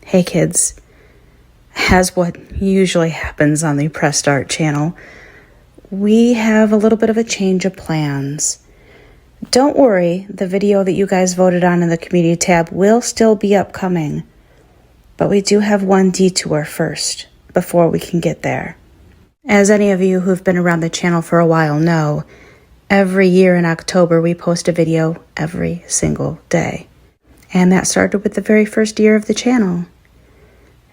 Hey kids, as what usually happens on the PressStart channel, we have a little bit of a change of plans. Don't worry, the video that you guys voted on in the community tab will still be upcoming, but we do have one detour first before we can get there. As any of you who've been around the channel for a while know, every year in October we post a video every single day. And that started with the very first year of the channel.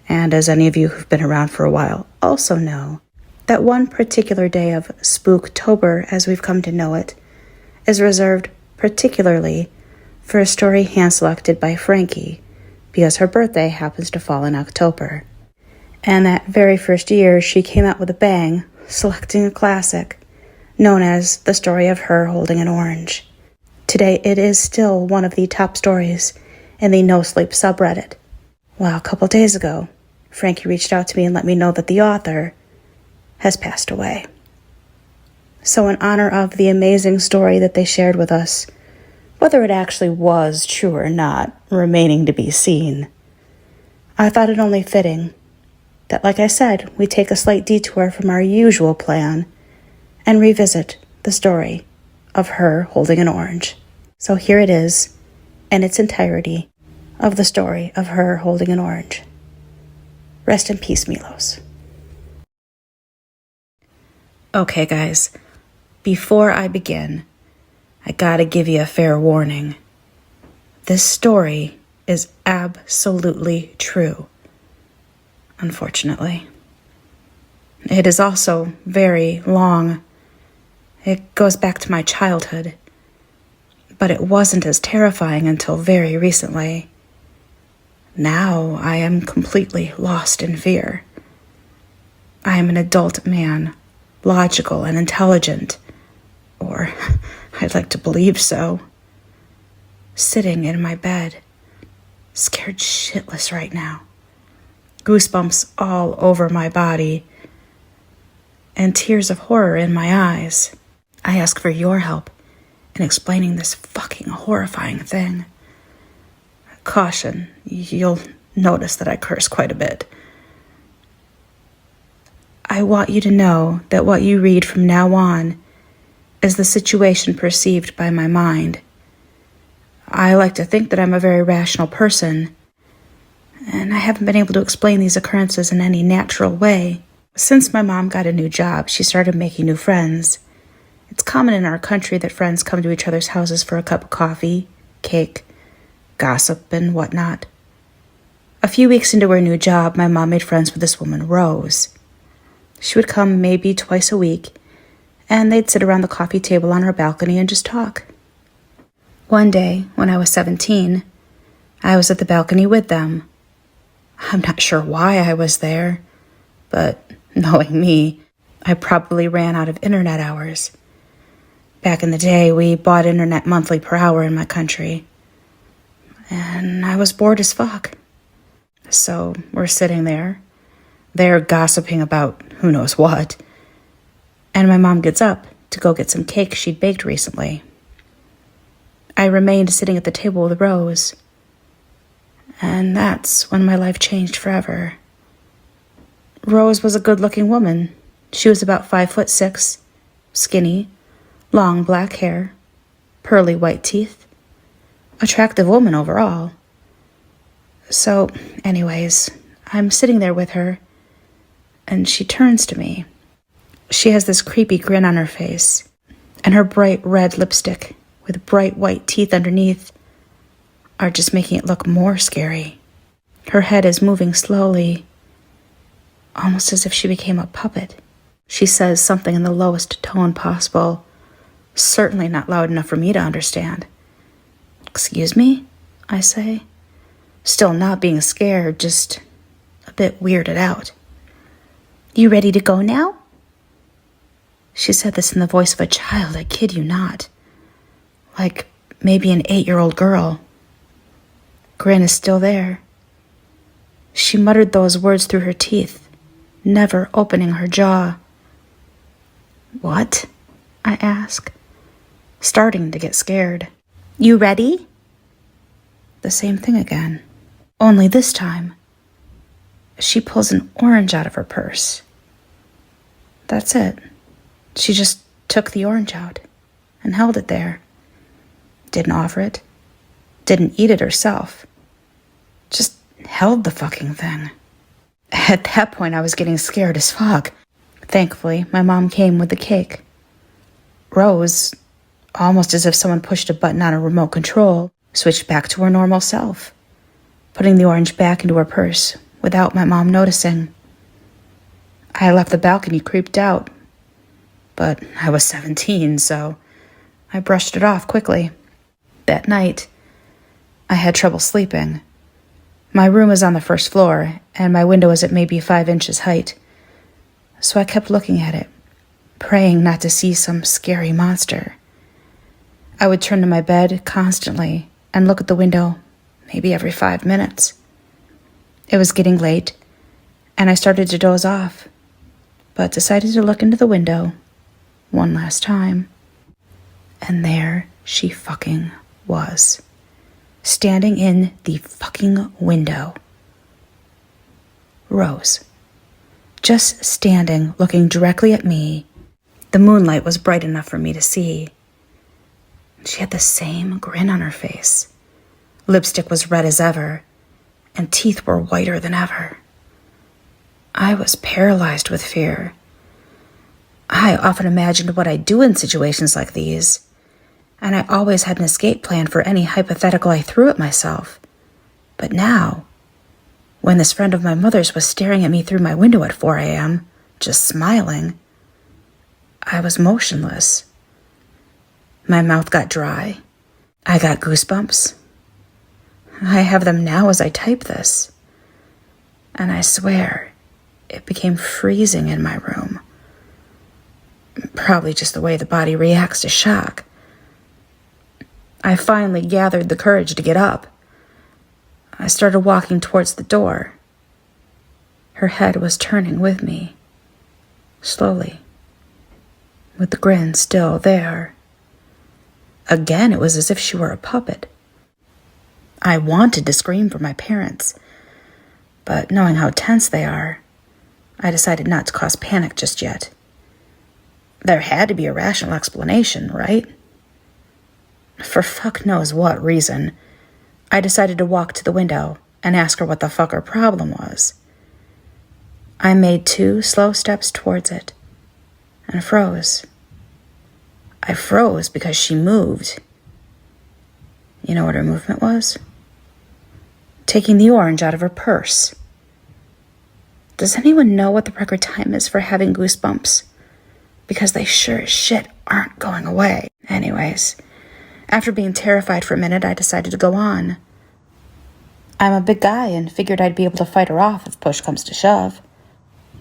And as any of you who've been around for a while also know, that one particular day of Spooptober, as we've come to know it, is reserved particularly for a story hand-selected by Frankie, because her birthday happens to fall in October. And that very first year, she came out with a bang, selecting a classic, known as The Story of Her Holding an Orange. Today, it is still one of the top stories in the No Sleep subreddit. Well, a couple days ago, Frankie reached out to me and let me know that the author has passed away. So in honor of the amazing story that they shared with us, whether it actually was true or not, remaining to be seen, I thought it only fitting that, like I said, we take a slight detour from our usual plan and revisit the story of Her Holding an Orange. So here it is, in its entirety, of the story of Her Holding an Orange. Rest in peace, Milos. Okay, guys, before I begin, I gotta give you a fair warning. This story is absolutely true, unfortunately. It is also very long. It goes back to my childhood, but it wasn't as terrifying until very recently. Now I am completely lost in fear. I am an adult man, logical and intelligent, or I'd like to believe so, sitting in my bed, scared shitless right now, goosebumps all over my body, and tears of horror in my eyes. I ask for your help in explaining this fucking horrifying thing. Caution, you'll notice that I curse quite a bit. I want you to know that what you read from now on is the situation perceived by my mind. I like to think that I'm a very rational person, and I haven't been able to explain these occurrences in any natural way. Since my mom got a new job, she started making new friends. It's common in our country that friends come to each other's houses for a cup of coffee, cake, gossip, and whatnot. A few weeks into her new job, my mom made friends with this woman, Rose. She would come maybe twice a week, and they'd sit around the coffee table on her balcony and just talk. One day, when I was 17, I was at the balcony with them. I'm not sure why I was there, but knowing me, I probably ran out of internet hours. Back in the day, we bought internet monthly per hour in my country, and I was bored as fuck. So we're sitting there. They're gossiping about who knows what, and my mom gets up to go get some cake she'd baked recently. I remained sitting at the table with Rose, and that's when my life changed forever. Rose was a good-looking woman. She was about 5'6", skinny, long black hair, pearly white teeth, attractive woman overall. So, anyways, I'm sitting there with her, and she turns to me. She has this creepy grin on her face, and her bright red lipstick with bright white teeth underneath are just making it look more scary. Her head is moving slowly, almost as if she became a puppet. She says something in the lowest tone possible, certainly not loud enough for me to understand. "Excuse me?" I say, still not being scared, just a bit weirded out. "You ready to go now?" She said this in the voice of a child, I kid you not. Like maybe an 8-year-old girl. Grin is still there. She muttered those words through her teeth, never opening her jaw. "What?" I ask, starting to get scared. "You ready?" The same thing again, only this time she pulls an orange out of her purse. That's it. She just took the orange out and held it there. Didn't offer it. Didn't eat it herself. Just held the fucking thing. At that point, I was getting scared as fuck. Thankfully, my mom came with the cake. Rose, almost as if someone pushed a button on a remote control, switched back to her normal self, putting the orange back into her purse without my mom noticing. I left the balcony creeped out, but I was 17, so I brushed it off quickly. That night, I had trouble sleeping. My room is on the first floor, and my window is at maybe 5 inches height, so I kept looking at it, praying not to see some scary monster. I would turn to my bed constantly and look at the window maybe every 5 minutes. It was getting late, and I started to doze off, but decided to look into the window one last time. And there she fucking was, standing in the fucking window. Rose. Just standing, looking directly at me. The moonlight was bright enough for me to see. She had the same grin on her face. Lipstick was red as ever, and teeth were whiter than ever. I was paralyzed with fear. I often imagined what I'd do in situations like these, and I always had an escape plan for any hypothetical I threw at myself. But now, when this friend of my mother's was staring at me through my window at 4 a.m., just smiling, I was motionless. My mouth got dry. I got goosebumps. I have them now as I type this. And I swear, it became freezing in my room. Probably just the way the body reacts to shock. I finally gathered the courage to get up. I started walking towards the door. Her head was turning with me, slowly, with the grin still there. Again, it was as if she were a puppet. I wanted to scream for my parents, but knowing how tense they are, I decided not to cause panic just yet. There had to be a rational explanation, right? For fuck knows what reason, I decided to walk to the window and ask her what the fuck her problem was. I made 2 slow steps towards it and froze. I froze because she moved. You know what her movement was? Taking the orange out of her purse. Does anyone know what the record time is for having goosebumps? Because they sure as shit aren't going away. Anyways, after being terrified for a minute, I decided to go on. I'm a big guy and figured I'd be able to fight her off if push comes to shove.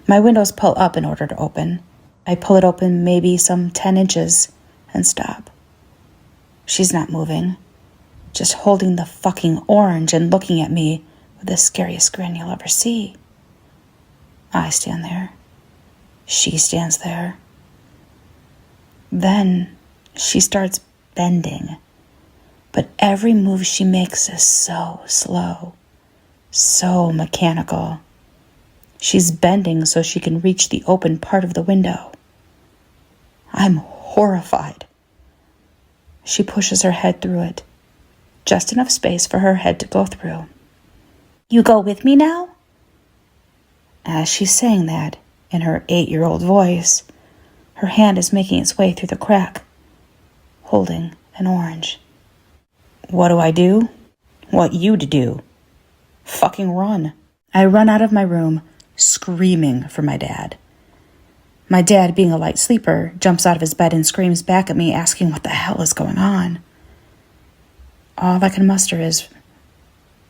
My windows pull up in order to open. I pull it open maybe some 10 inches and stop. She's not moving, just holding the fucking orange and looking at me with the scariest grin you'll ever see. I stand there. She stands there. Then she starts bending, but every move she makes is so slow, so mechanical. She's bending so she can reach the open part of the window. I'm horrified. She pushes her head through it, just enough space for her head to go through. You go with me now? As she's saying that, in her 8-year-old voice, her hand is making its way through the crack, holding an orange. What do I do? What you to do. Fucking run. I run out of my room, screaming for my dad. My dad, being a light sleeper, jumps out of his bed and screams back at me, asking what the hell is going on. All I can muster is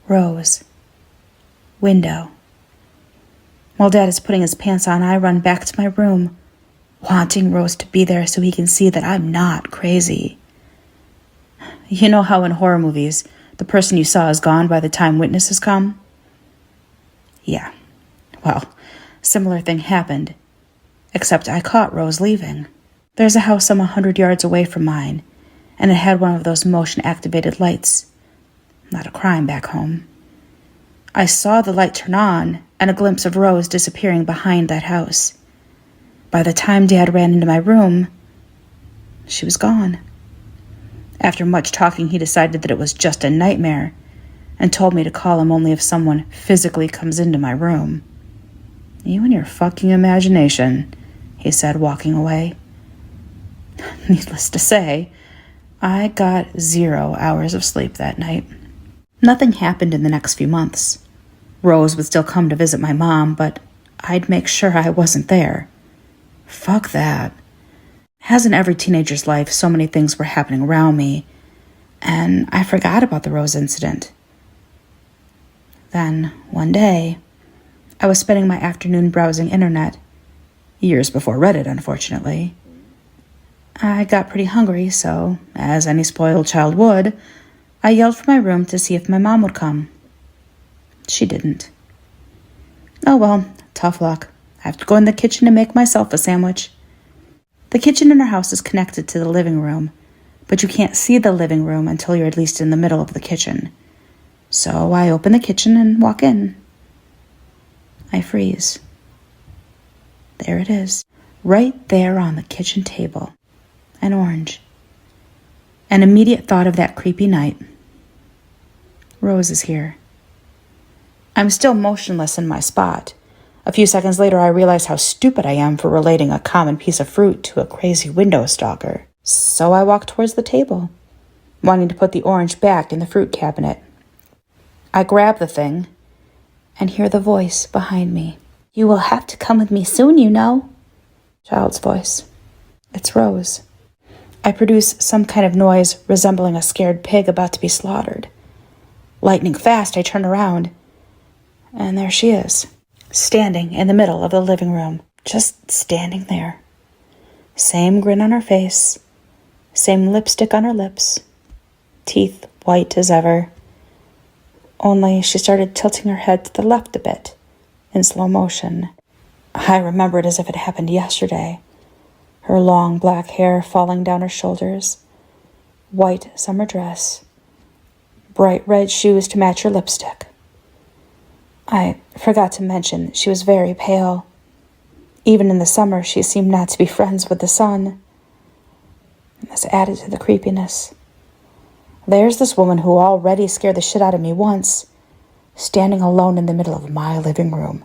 Rose. Window. While Dad is putting his pants on, I run back to my room, wanting Rose to be there so he can see that I'm not crazy. You know how in horror movies, the person you saw is gone by the time witnesses come? Yeah. Well, similar thing happened, except I caught Rose leaving. There's a house some 100 yards away from mine, and it had one of those motion-activated lights. Not a crime back home. I saw the light turn on and a glimpse of Rose disappearing behind that house. By the time Dad ran into my room, she was gone. After much talking, he decided that it was just a nightmare and told me to call him only if someone physically comes into my room. You and your fucking imagination, he said, walking away. Needless to say, I got 0 hours of sleep that night. Nothing happened in the next few months. Rose would still come to visit my mom, but I'd make sure I wasn't there. Fuck that. As in every teenager's life, so many things were happening around me, and I forgot about the Rose incident. Then, one day, I was spending my afternoon browsing internet, years before Reddit, unfortunately. I got pretty hungry, so, as any spoiled child would, I yelled for my room to see if my mom would come. She didn't. Oh well, tough luck. I have to go in the kitchen and make myself a sandwich. The kitchen in our house is connected to the living room, but you can't see the living room until you're at least in the middle of the kitchen. So I open the kitchen and walk in. I freeze. There it is, right there on the kitchen table. An orange. An immediate thought of that creepy night. Rose is here. I'm still motionless in my spot. A few seconds later, I realize how stupid I am for relating a common piece of fruit to a crazy window stalker. So I walk towards the table, wanting to put the orange back in the fruit cabinet. I grab the thing and hear the voice behind me. You will have to come with me soon, you know. Child's voice. It's Rose. I produce some kind of noise resembling a scared pig about to be slaughtered. Lightning fast, I turn around, and there she is, standing in the middle of the living room, just standing there. Same grin on her face, same lipstick on her lips, teeth white as ever. Only she started tilting her head to the left a bit, in slow motion. I remember it as if it happened yesterday. Her long black hair falling down her shoulders, white summer dress, bright red shoes to match her lipstick. I forgot to mention she was very pale. Even in the summer, she seemed not to be friends with the sun. And this added to the creepiness. There's this woman who already scared the shit out of me once, standing alone in the middle of my living room,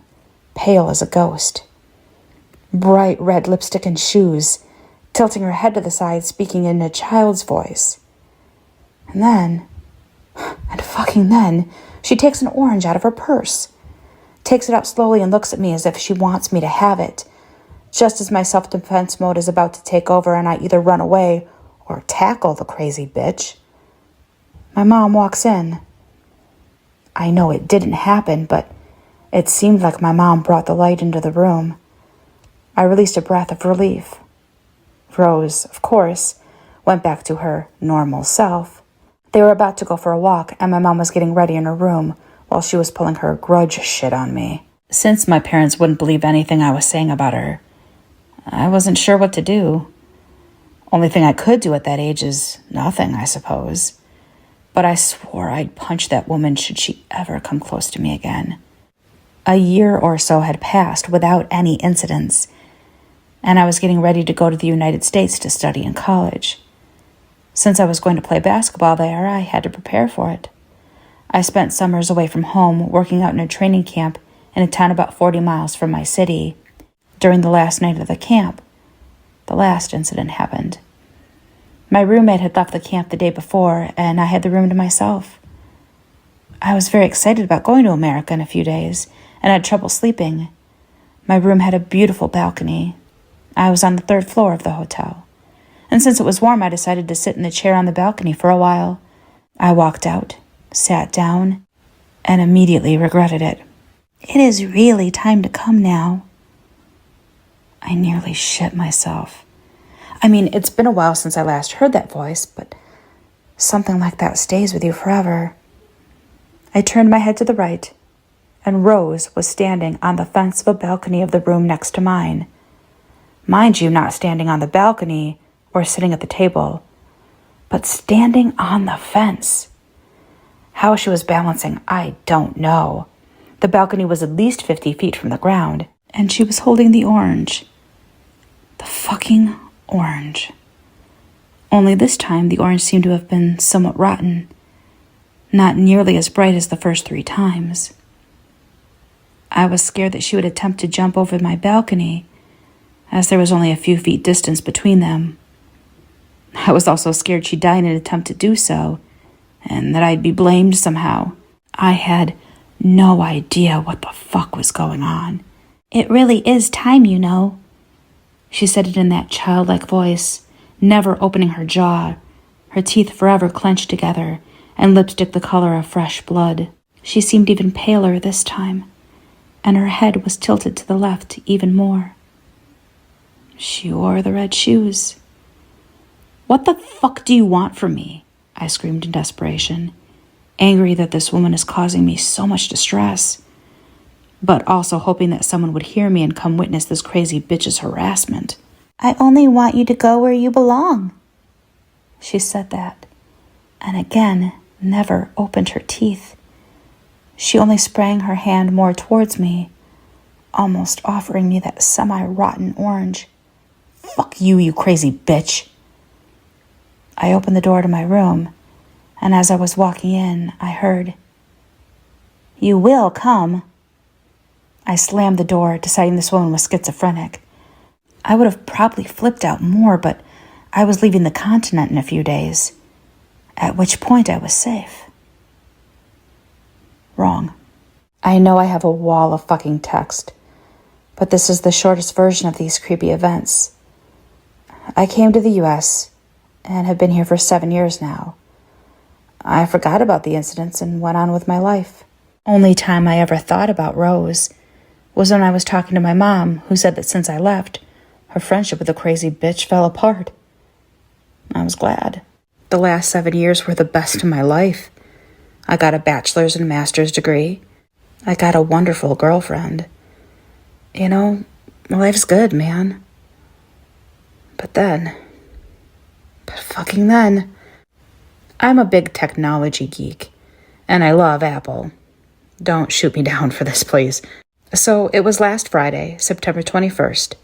pale as a ghost. Bright red lipstick and shoes, tilting her head to the side, speaking in a child's voice. And fucking then, she takes an orange out of her purse, takes it out slowly and looks at me as if she wants me to have it, just as my self-defense mode is about to take over and I either run away or tackle the crazy bitch. My mom walks in. I know it didn't happen, but it seemed like my mom brought the light into the room. I released a breath of relief. Rose, of course, went back to her normal self. They were about to go for a walk, and my mom was getting ready in her room while she was pulling her grudge shit on me. Since my parents wouldn't believe anything I was saying about her, I wasn't sure what to do. Only thing I could do at that age is nothing, I suppose. But I swore I'd punch that woman should she ever come close to me again. A year or so had passed without any incidents, and I was getting ready to go to the United States to study in college. Since I was going to play basketball there, I had to prepare for it. I spent summers away from home, working out in a training camp in a town about 40 miles from my city. During the last night of the camp, the last incident happened. My roommate had left the camp the day before, and I had the room to myself. I was very excited about going to America in a few days, and had trouble sleeping. My room had a beautiful balcony. I was on the 3rd floor of the hotel, and since it was warm, I decided to sit in the chair on the balcony for a while. I walked out, sat down, and immediately regretted it. It is really time to come now. I nearly shit myself. I mean, it's been a while since I last heard that voice, but something like that stays with you forever. I turned my head to the right, and Rose was standing on the fence of a balcony of the room next to mine. Mind you, not standing on the balcony or sitting at the table, but standing on the fence. How she was balancing, I don't know. The balcony was at least 50 feet from the ground, and she was holding the orange. The fucking orange. Only this time, the orange seemed to have been somewhat rotten, not nearly as bright as the first 3 times. I was scared that she would attempt to jump over my balcony, as there was only a few feet distance between them. I was also scared she'd die in an attempt to do so, and that I'd be blamed somehow. I had no idea what the fuck was going on. "It really is time, you know." She said it in that childlike voice, never opening her jaw, her teeth forever clenched together, and lipstick the color of fresh blood. She seemed even paler this time, and her head was tilted to the left even more. She wore the red shoes. "What the fuck do you want from me?" I screamed in desperation, angry that this woman is causing me so much distress, but also hoping that someone would hear me and come witness this crazy bitch's harassment. "I only want you to go where you belong." She said that, and again never opened her teeth. She only sprang her hand more towards me, almost offering me that semi-rotten orange. "Fuck you, you crazy bitch." I opened the door to my room, and as I was walking in, I heard, "You will come." I slammed the door, deciding this woman was schizophrenic. I would have probably flipped out more, but I was leaving the continent in a few days, at which point I was safe. Wrong. I know I have a wall of fucking text, but this is the shortest version of these creepy events. I came to the U.S. and have been here for 7 years now. I forgot about the incidents and went on with my life. Only time I ever thought about Rose was when I was talking to my mom, who said that since I left, her friendship with the crazy bitch fell apart. I was glad. The last 7 years were the best of my life. I got a bachelor's and master's degree. I got a wonderful girlfriend. You know, life's good, man. But fucking then, I'm a big technology geek, and I love Apple. Don't shoot me down for this, please. So it was last Friday, September 21st,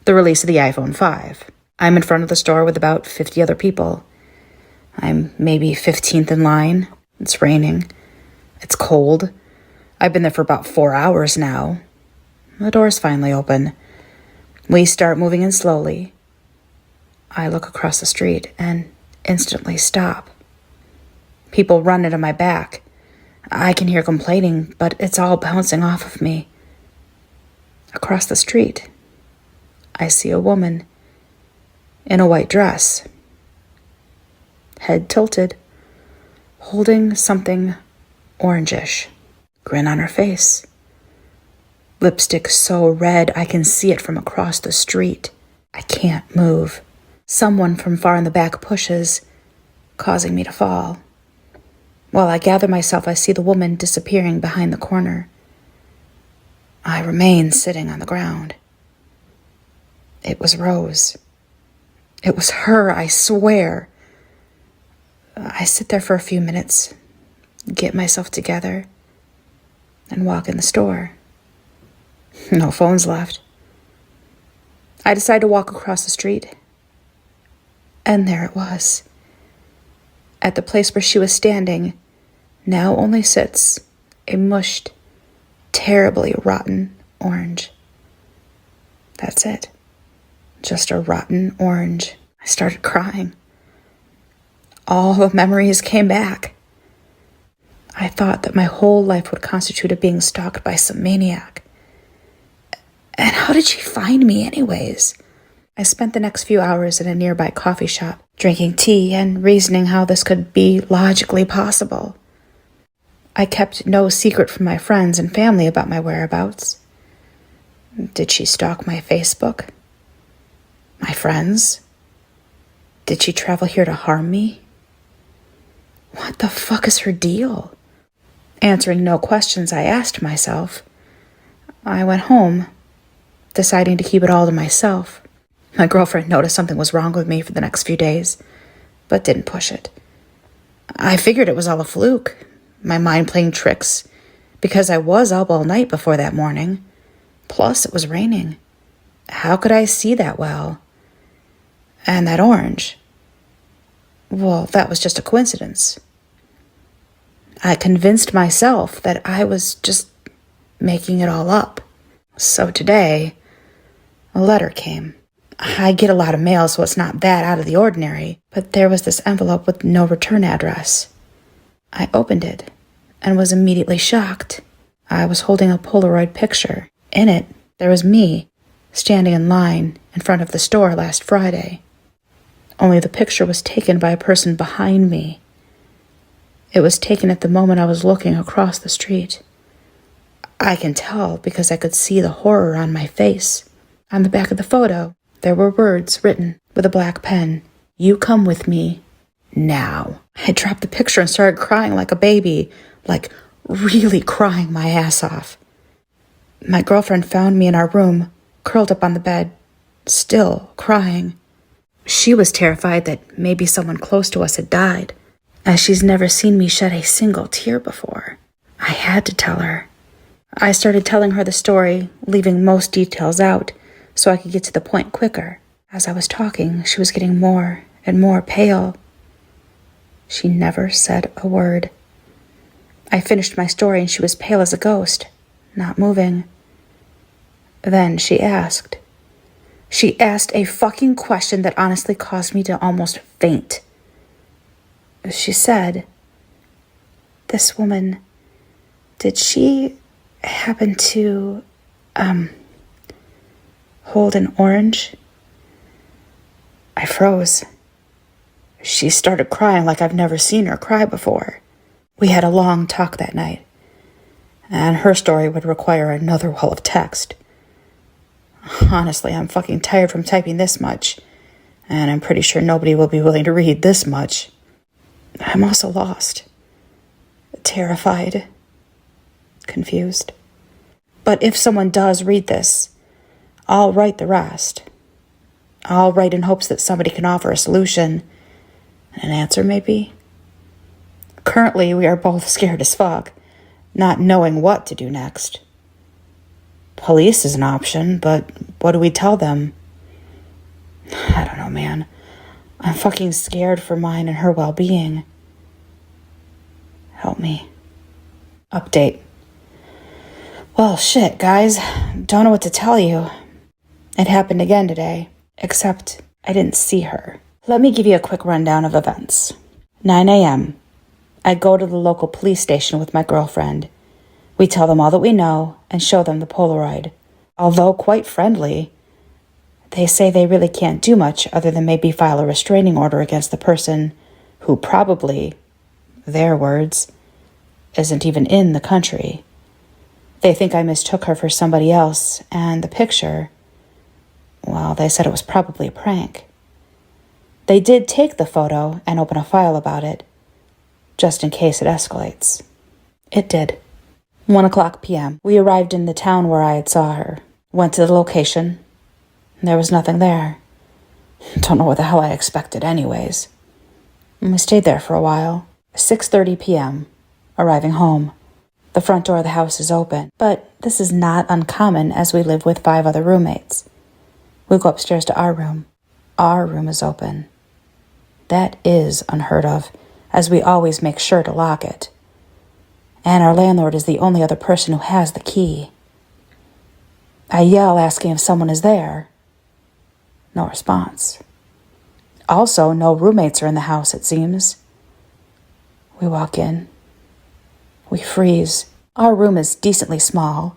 the release of the iPhone 5. I'm in front of the store with about 50 other people. I'm maybe 15th in line. It's raining. It's cold. I've been there for about 4 hours now. The door's finally open. We start moving in slowly. I look across the street and instantly stop. People run into my back. I can hear complaining, but it's all bouncing off of me. Across the street, I see a woman in a white dress, head tilted, holding something orangish, grin on her face. Lipstick so red I can see it from across the street. I can't move. Someone from far in the back pushes, causing me to fall. While I gather myself, I see the woman disappearing behind the corner. I remain sitting on the ground. It was Rose. It was her, I swear. I sit there for a few minutes, get myself together, and walk in the store. No phones left. I decide to walk across the street. And there it was. At the place where she was standing, now only sits a mushed, terribly rotten orange. That's it. Just a rotten orange. I started crying. All the memories came back. I thought that my whole life would constitute of being stalked by some maniac. And how did she find me anyways? I spent the next few hours in a nearby coffee shop, drinking tea and reasoning how this could be logically possible. I kept no secret from my friends and family about my whereabouts. Did she stalk my Facebook? My friends? Did she travel here to harm me? What the fuck is her deal? Answering no questions I asked myself, I went home, deciding to keep it all to myself. My girlfriend noticed something was wrong with me for the next few days, but didn't push it. I figured it was all a fluke, my mind playing tricks, because I was up all night before that morning. Plus, it was raining. How could I see that well? And that orange. Well, that was just a coincidence. I convinced myself that I was just making it all up. So today, a letter came. I get a lot of mail, so it's not that out of the ordinary, but there was this envelope with no return address. I opened it and was immediately shocked. I was holding a Polaroid picture. In it, there was me, standing in line in front of the store last Friday. Only the picture was taken by a person behind me. It was taken at the moment I was looking across the street. I can tell because I could see the horror on my face. On the back of the photo, there were words written with a black pen. "You come with me now." I dropped the picture and started crying like a baby, like really crying my ass off. My girlfriend found me in our room, curled up on the bed, still crying. She was terrified that maybe someone close to us had died, as she's never seen me shed a single tear before. I had to tell her. I started telling her the story, leaving most details out so I could get to the point quicker. As I was talking, she was getting more and more pale. She never said a word. I finished my story and she was pale as a ghost, not moving. Then she asked. She asked a fucking question that honestly caused me to almost faint. She said, "This woman, did she happen to, hold an orange?" I froze. She started crying like I've never seen her cry before. We had a long talk that night, and her story would require another wall of text. Honestly, I'm fucking tired from typing this much, and I'm pretty sure nobody will be willing to read this much. I'm also lost, terrified, confused. But if someone does read this, I'll write the rest. I'll write in hopes that somebody can offer a solution, an answer maybe. Currently, we are both scared as fuck, not knowing what to do next. Police is an option, but what do we tell them? I don't know, man. I'm fucking scared for mine and her well-being. Help me. Update. Well, shit, guys. Don't know what to tell you. It happened again today, except I didn't see her. Let me give you a quick rundown of events. 9 a.m. I go to the local police station with my girlfriend. We tell them all that we know and show them the Polaroid. Although quite friendly, they say they really can't do much other than maybe file a restraining order against the person who probably, their words, isn't even in the country. They think I mistook her for somebody else, and the picture, well, they said it was probably a prank. They did take the photo and open a file about it, just in case it escalates. It did. 1:00 p.m. We arrived in the town where I had saw her. Went to the location. There was nothing there. Don't know what the hell I expected anyways. And we stayed there for a while. 6:30 p.m. Arriving home. The front door of the house is open, but this is not uncommon as we live with 5 other roommates. We go upstairs to our room. Our room is open. That is unheard of, as we always make sure to lock it. And our landlord is the only other person who has the key. I yell asking if someone is there. No response. Also, no roommates are in the house, it seems. We walk in. We freeze. Our room is decently small,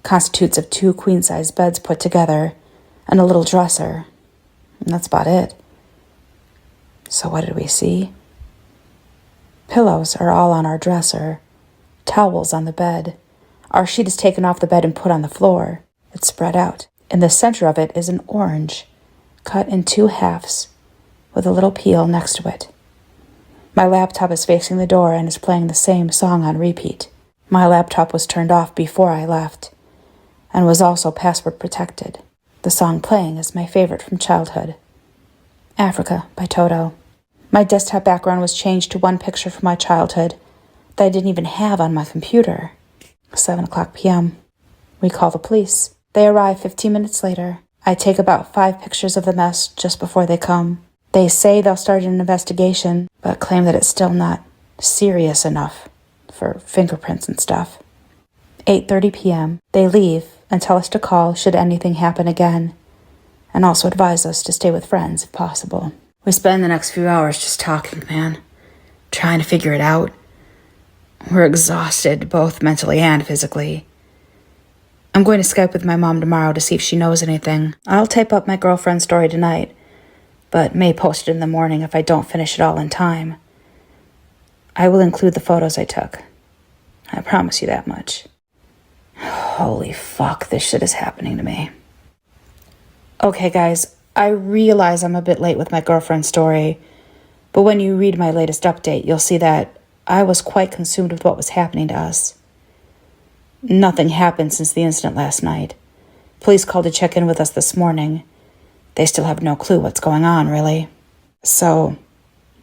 constitutes of 2 queen-size beds put together, and a little dresser. And that's about it. So what did we see? Pillows are all on our dresser, towels on the bed. Our sheet is taken off the bed and put on the floor. It's spread out. In the center of it is an orange, cut in 2 halves, with a little peel next to it. My laptop is facing the door and is playing the same song on repeat. My laptop was turned off before I left, and was also password protected. The song playing is my favorite from childhood, Africa by Toto. My desktop background was changed to one picture from my childhood that I didn't even have on my computer. 7:00 p.m. We call the police. They arrive 15 minutes later. I take about 5 pictures of the mess just before they come. They say they'll start an investigation, but claim that it's still not serious enough for fingerprints and stuff. 8:30 p.m. They leave and tell us to call should anything happen again, and also advise us to stay with friends if possible. We spend the next few hours just talking, man, trying to figure it out. We're exhausted, both mentally and physically. I'm going to Skype with my mom tomorrow to see if she knows anything. I'll type up my girlfriend's story tonight, but may post it in the morning if I don't finish it all in time. I will include the photos I took. I promise you that much. Holy fuck, this shit is happening to me. Okay, guys, I realize I'm a bit late with my girlfriend's story, but when you read my latest update, you'll see that I was quite consumed with what was happening to us. Nothing happened since the incident last night. Police called to check in with us this morning. They still have no clue what's going on, really. So,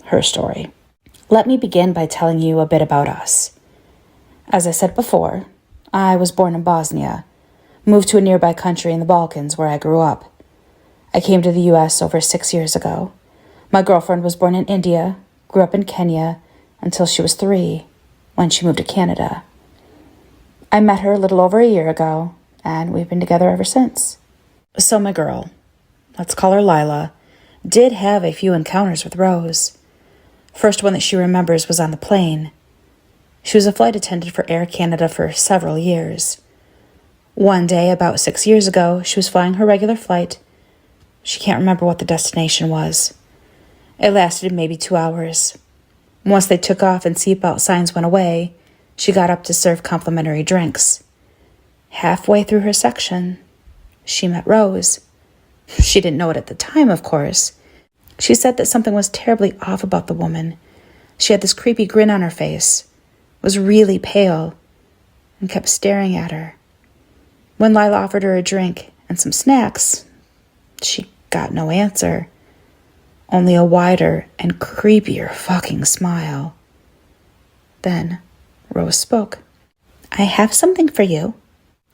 her story. Let me begin by telling you a bit about us. As I said before, I was born in Bosnia, moved to a nearby country in the Balkans where I grew up. I came to the U.S. over 6 years ago. My girlfriend was born in India, grew up in Kenya until she was 3, when she moved to Canada. I met her a little over a year ago, and we've been together ever since. So my girl, let's call her Lila, did have a few encounters with Rose. First one that she remembers was on the plane. She was a flight attendant for Air Canada for several years. One day, about 6 years ago, she was flying her regular flight. She can't remember what the destination was. It lasted maybe 2 hours. Once they took off and seatbelt signs went away, she got up to serve complimentary drinks. Halfway through her section, she met Rose. She didn't know it at the time, of course. She said that something was terribly off about the woman. She had this creepy grin on her face, was really pale, and kept staring at her. When Lila offered her a drink and some snacks, she got no answer. Only a wider and creepier fucking smile. Then Rose spoke. "I have something for you,"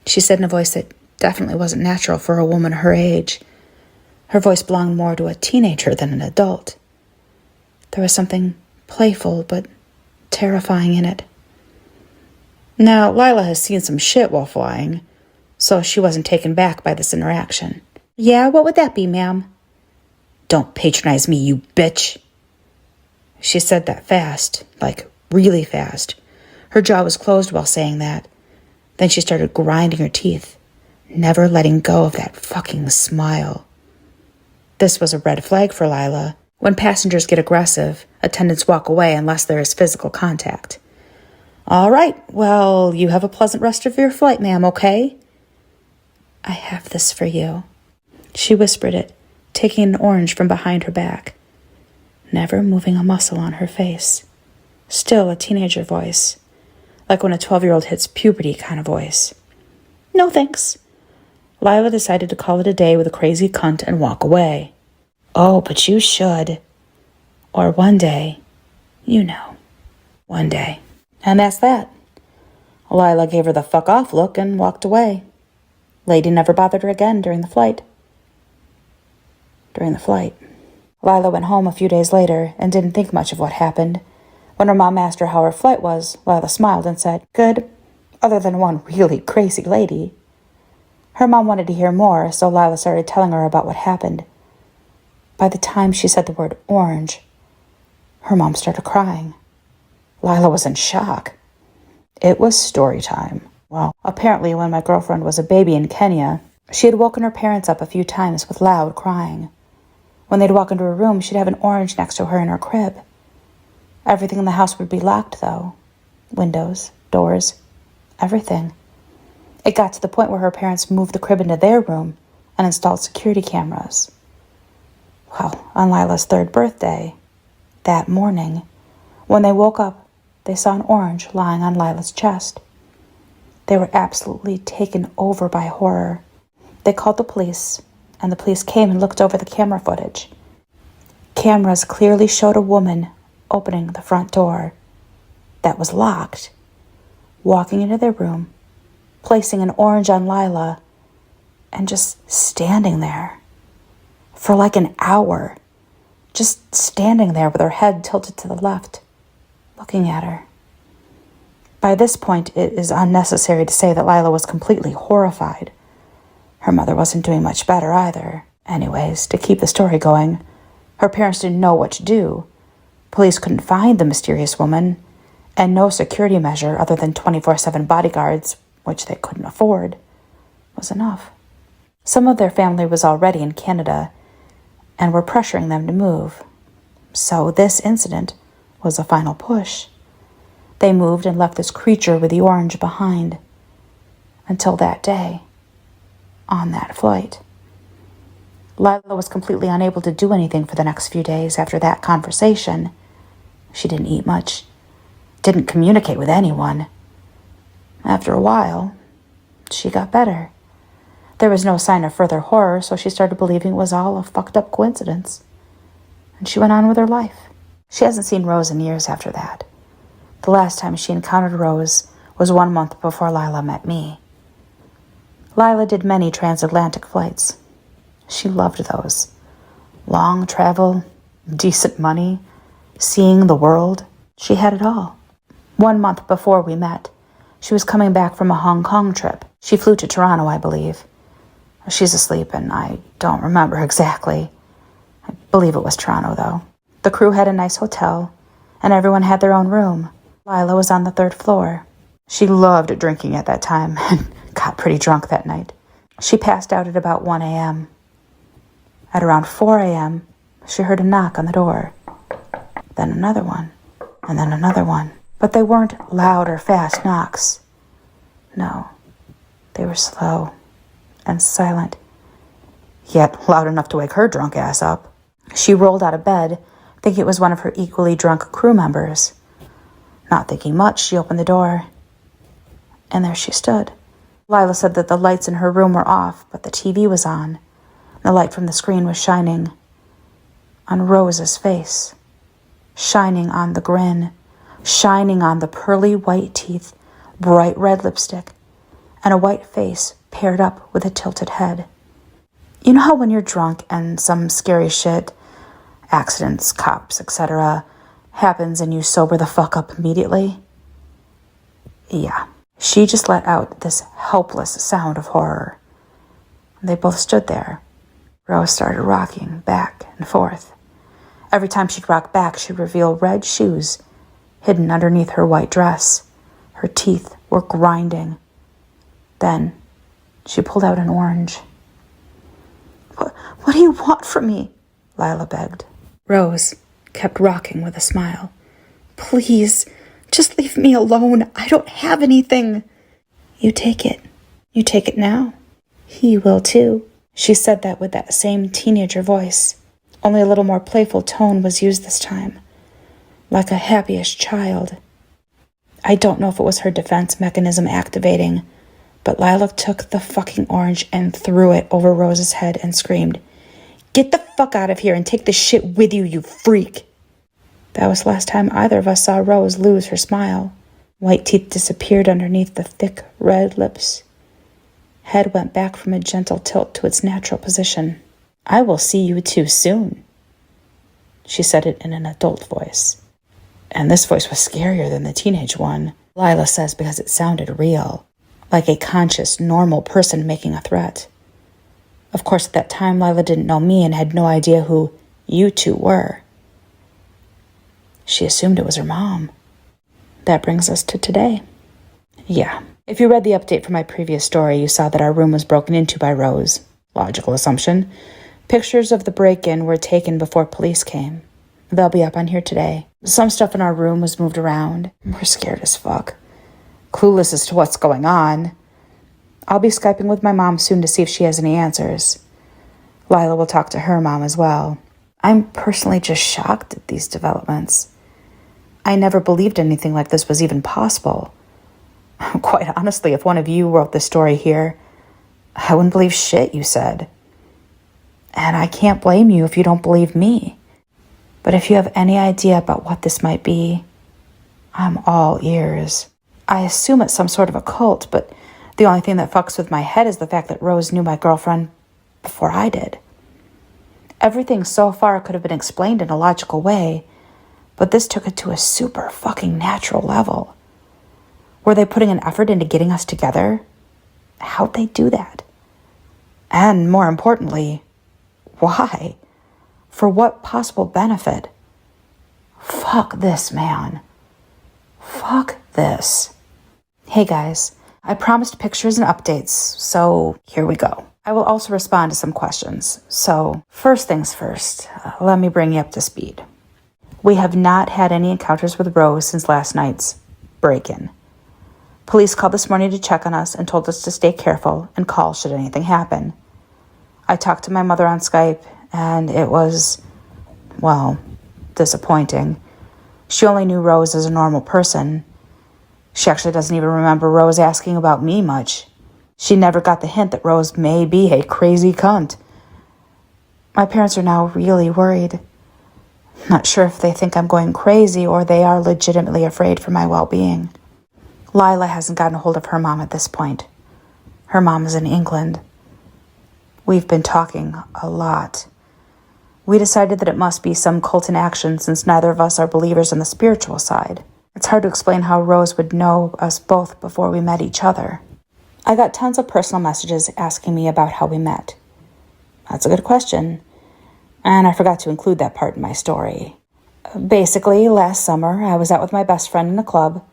she said in a voice that definitely wasn't natural for a woman her age. Her voice belonged more to a teenager than an adult. There was something playful but terrifying in it. Now, Lila has seen some shit while flying, so she wasn't taken back by this interaction. "Yeah, what would that be, ma'am?" "Don't patronize me, you bitch." She said that fast, like really fast. Her jaw was closed while saying that. Then she started grinding her teeth, never letting go of that fucking smile. This was a red flag for Lila. When passengers get aggressive, attendants walk away unless there is physical contact. "All right, well, you have a pleasant rest of your flight, ma'am, okay?" "I have this for you." She whispered it, taking an orange from behind her back, never moving a muscle on her face. Still a teenager voice, like when a 12-year-old hits puberty kind of voice. "No thanks." Lila decided to call it a day with a crazy cunt and walk away. "Oh, but you should. Or one day, you know, one day." And that's that. Lila gave her the fuck off look and walked away. Lady never bothered her again during the flight. Lila went home a few days later and didn't think much of what happened. When her mom asked her how her flight was, Lila smiled and said, "Good, other than one really crazy lady." Her mom wanted to hear more, so Lila started telling her about what happened. By the time she said the word orange, her mom started crying. Lila was in shock. It was story time. Well, apparently when my girlfriend was a baby in Kenya, she had woken her parents up a few times with loud crying. When they'd walk into her room, she'd have an orange next to her in her crib. Everything in the house would be locked, though. Windows, doors, everything. It got to the point where her parents moved the crib into their room and installed security cameras. Well, on Lila's 3rd birthday, that morning, when they woke up, they saw an orange lying on Lila's chest. They were absolutely taken over by horror. They called the police, and the police came and looked over the camera footage. Cameras clearly showed a woman opening the front door that was locked, walking into their room placing an orange on Lila, and just standing there for like an hour, just standing there with her head tilted to the left, looking at her. By this point, it is unnecessary to say that Lila was completely horrified. Her mother wasn't doing much better either. Anyways, to keep the story going, her parents didn't know what to do. Police couldn't find the mysterious woman, and no security measure other than 24/7 bodyguards, which they couldn't afford, was enough. Some of their family was already in Canada and were pressuring them to move. So this incident was a final push. They moved and left this creature with the orange behind. Until that day, on that flight. Lila was completely unable to do anything for the next few days after that conversation. She didn't eat much, didn't communicate with anyone. After a while, she got better. There was no sign of further horror, so she started believing it was all a fucked up coincidence. And she went on with her life. She hasn't seen Rose in years after that. The last time she encountered Rose was 1 month before Lila met me. Lila did many transatlantic flights. She loved those. Long travel, decent money, seeing the world. She had it all. 1 month before we met, she was coming back from a Hong Kong trip. She flew to Toronto, I believe. She's asleep, and I don't remember exactly. I believe it was Toronto, though. The crew had a nice hotel, and everyone had their own room. Lila was on the 3rd floor. She loved drinking at that time and got pretty drunk that night. She passed out at about 1 a.m. At around 4 a.m., she heard a knock on the door. Then another one, and then another one. But they weren't loud or fast knocks. No, they were slow and silent, yet loud enough to wake her drunk ass up. She rolled out of bed, thinking it was one of her equally drunk crew members. Not thinking much, she opened the door, and there she stood. Lila said that the lights in her room were off, but the TV was on. The light from the screen was shining on Rose's face, shining on the grin, shining on the pearly white teeth, bright red lipstick, and a white face paired up with a tilted head. You know how when you're drunk and some scary shit, accidents, cops, etc., happens and you sober the fuck up immediately? Yeah. She just let out this helpless sound of horror. They both stood there. Rose started rocking back and forth. Every time she'd rock back, she'd reveal red shoes hidden underneath her white dress. Her teeth were grinding. Then she pulled out an orange. What do you want from me? Lila begged. Rose kept rocking with a smile. Please, just leave me alone. I don't have anything. You take it. You take it now. He will too. She said that with that same teenager voice. Only a little more playful tone was used this time. Like a happyish child. I don't know if it was her defense mechanism activating, but Lila took the fucking orange and threw it over Rose's head and screamed, Get the fuck out of here and take this shit with you, you freak. That was the last time either of us saw Rose lose her smile. White teeth disappeared underneath the thick red lips. Head went back from a gentle tilt to its natural position. I will see you too soon. She said it in an adult voice. And this voice was scarier than the teenage one, Lila says, because it sounded real. Like a conscious, normal person making a threat. Of course, at that time, Lila didn't know me and had no idea who you two were. She assumed it was her mom. That brings us to today. Yeah, if you read the update from my previous story, you saw that our room was broken into by Rose. Logical assumption. Pictures of the break-in were taken before police came. They'll be up on here today. Some stuff in our room was moved around. We're scared as fuck. Clueless as to what's going on. I'll be Skyping with my mom soon to see if she has any answers. Lila will talk to her mom as well. I'm personally just shocked at these developments. I never believed anything like this was even possible. Quite honestly, if one of you wrote the story here, I wouldn't believe shit you said. And I can't blame you if you don't believe me. But if you have any idea about what this might be, I'm all ears. I assume it's some sort of a cult, but The only thing that fucks with my head is the fact that Rose knew my girlfriend before I did. Everything so far could have been explained in a logical way, but this took it to a super fucking natural level. Were they putting an effort into getting us together? How'd they do that? And more importantly, why? For what possible benefit? Fuck this, man. Fuck this. Hey guys, I promised pictures and updates, so here we go. I will also respond to some questions. So first things first, let me bring you up to speed. We have not had any encounters with Rose since last night's break-in. Police called this morning to check on us and told us to stay careful and call should anything happen. I talked to my mother on Skype, and it was, well, disappointing. She only knew Rose as a normal person. She actually doesn't even remember Rose asking about me much. She never got the hint that Rose may be a crazy cunt. My parents are now really worried. Not sure if they think I'm going crazy or they are legitimately afraid for my well-being. Lila hasn't gotten a hold of her mom at this point. Her mom is in England. We've been talking a lot. We decided that it must be some cult in action since neither of us are believers on the spiritual side. It's hard to explain how Rose would know us both before we met each other. I got tons of personal messages asking me about how we met. That's a good question, and I forgot to include that part in my story. Basically, last summer, I was out with my best friend in a club.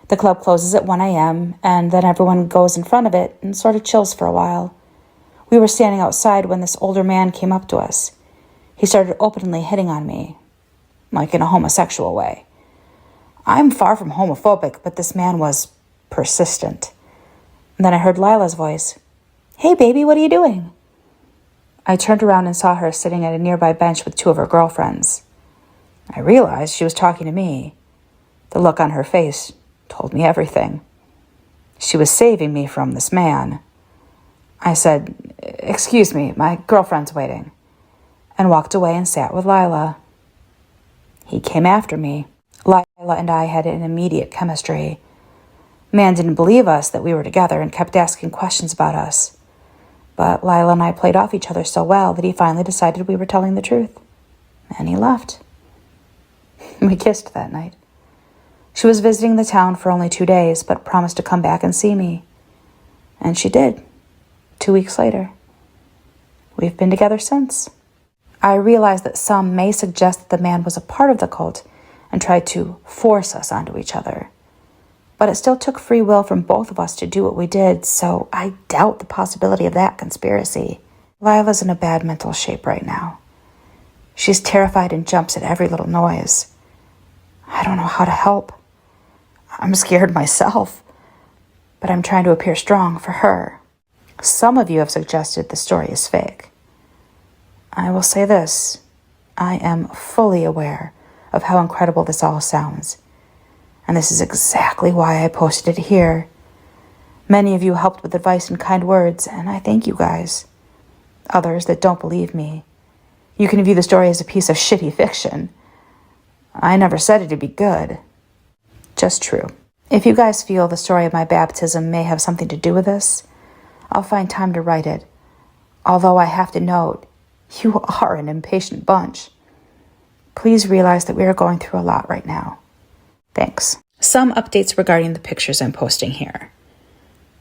The club closes at 1 a.m., and then everyone goes in front of it and sort of chills for a while. We were standing outside when this older man came up to us. He started openly hitting on me, like in a homosexual way. I'm far from homophobic, but this man was persistent. And then I heard Lila's voice. "Hey, baby, what are you doing?" I turned around and saw her sitting at a nearby bench with two of her girlfriends. I realized she was talking to me. The look on her face told me everything. She was saving me from this man. I said, "Excuse me, my girlfriend's waiting," and walked away and sat with Lila. He came after me. Lila and I had an immediate chemistry. Man didn't believe us that we were together and kept asking questions about us. But Lila and I played off each other so well that he finally decided we were telling the truth. And he left. We kissed that night. She was visiting the town for only 2 days, but promised to come back and see me. And she did, 2 weeks later. We've been together since. I realized that some may suggest that the man was a part of the cult and tried to force us onto each other. But it still took free will from both of us to do what we did, so I doubt the possibility of that conspiracy. Lila's in a bad mental shape right now. She's terrified and jumps at every little noise. I don't know how to help. I'm scared myself, but I'm trying to appear strong for her. Some of you have suggested the story is fake. I will say this. I am fully aware of how incredible this all sounds. And this is exactly why I posted it here. Many of you helped with advice and kind words, and I thank you guys. Others that don't believe me, you can view the story as a piece of shitty fiction. I never said it'd be good. Just true. If you guys feel the story of my baptism may have something to do with this, I'll find time to write it. Although I have to note, you are an impatient bunch. Please realize that we are going through a lot right now. Thanks. Some updates regarding the pictures I'm posting here.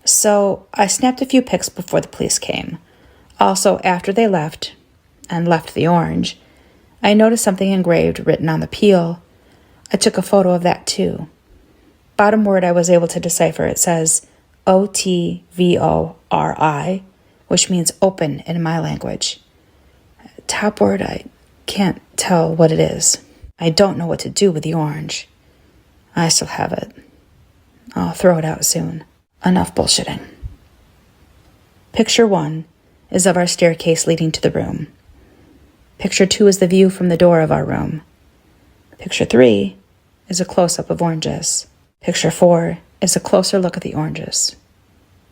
So, I snapped a few pics before the police came. Also, after they left, and left the orange, I noticed something engraved written on the peel. I took a photo of that too. Bottom word I was able to decipher, it says OTVORI, which means open in my language. Top word, I can't tell what it is. I don't know what to do with the orange. I still have it. I'll throw it out soon. Enough bullshitting. Picture 1 is of our staircase leading to the room. Picture 2 is the view from the door of our room. Picture 3 is a close-up of oranges. Picture 4 is a closer look at the oranges.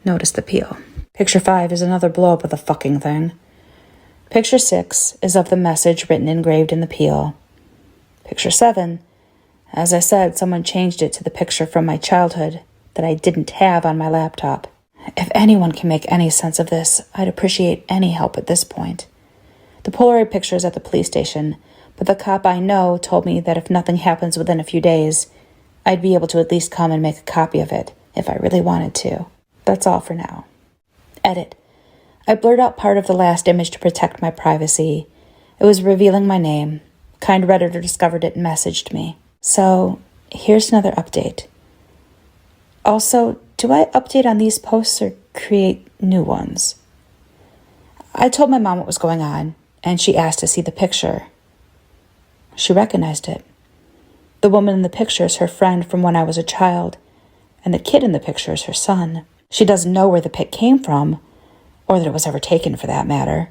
Notice the peel. Picture 5 is another blow-up of the fucking thing. Picture 6 is of the message written engraved in the peel. Picture 7, as I said, someone changed it to the picture from my childhood that I didn't have on my laptop. If anyone can make any sense of this, I'd appreciate any help at this point. The Polaroid picture is at the police station, but the cop I know told me that if nothing happens within a few days, I'd be able to at least come and make a copy of it if I really wanted to. That's all for now. Edit. I blurred out part of the last image to protect my privacy. It was revealing my name. Kind Redditor discovered it and messaged me. So, here's another update. Also, do I update on these posts or create new ones? I told my mom what was going on, and she asked to see the picture. She recognized it. The woman in the picture is her friend from when I was a child, and the kid in the picture is her son. She doesn't know where the pic came from, or that it was ever taken for that matter.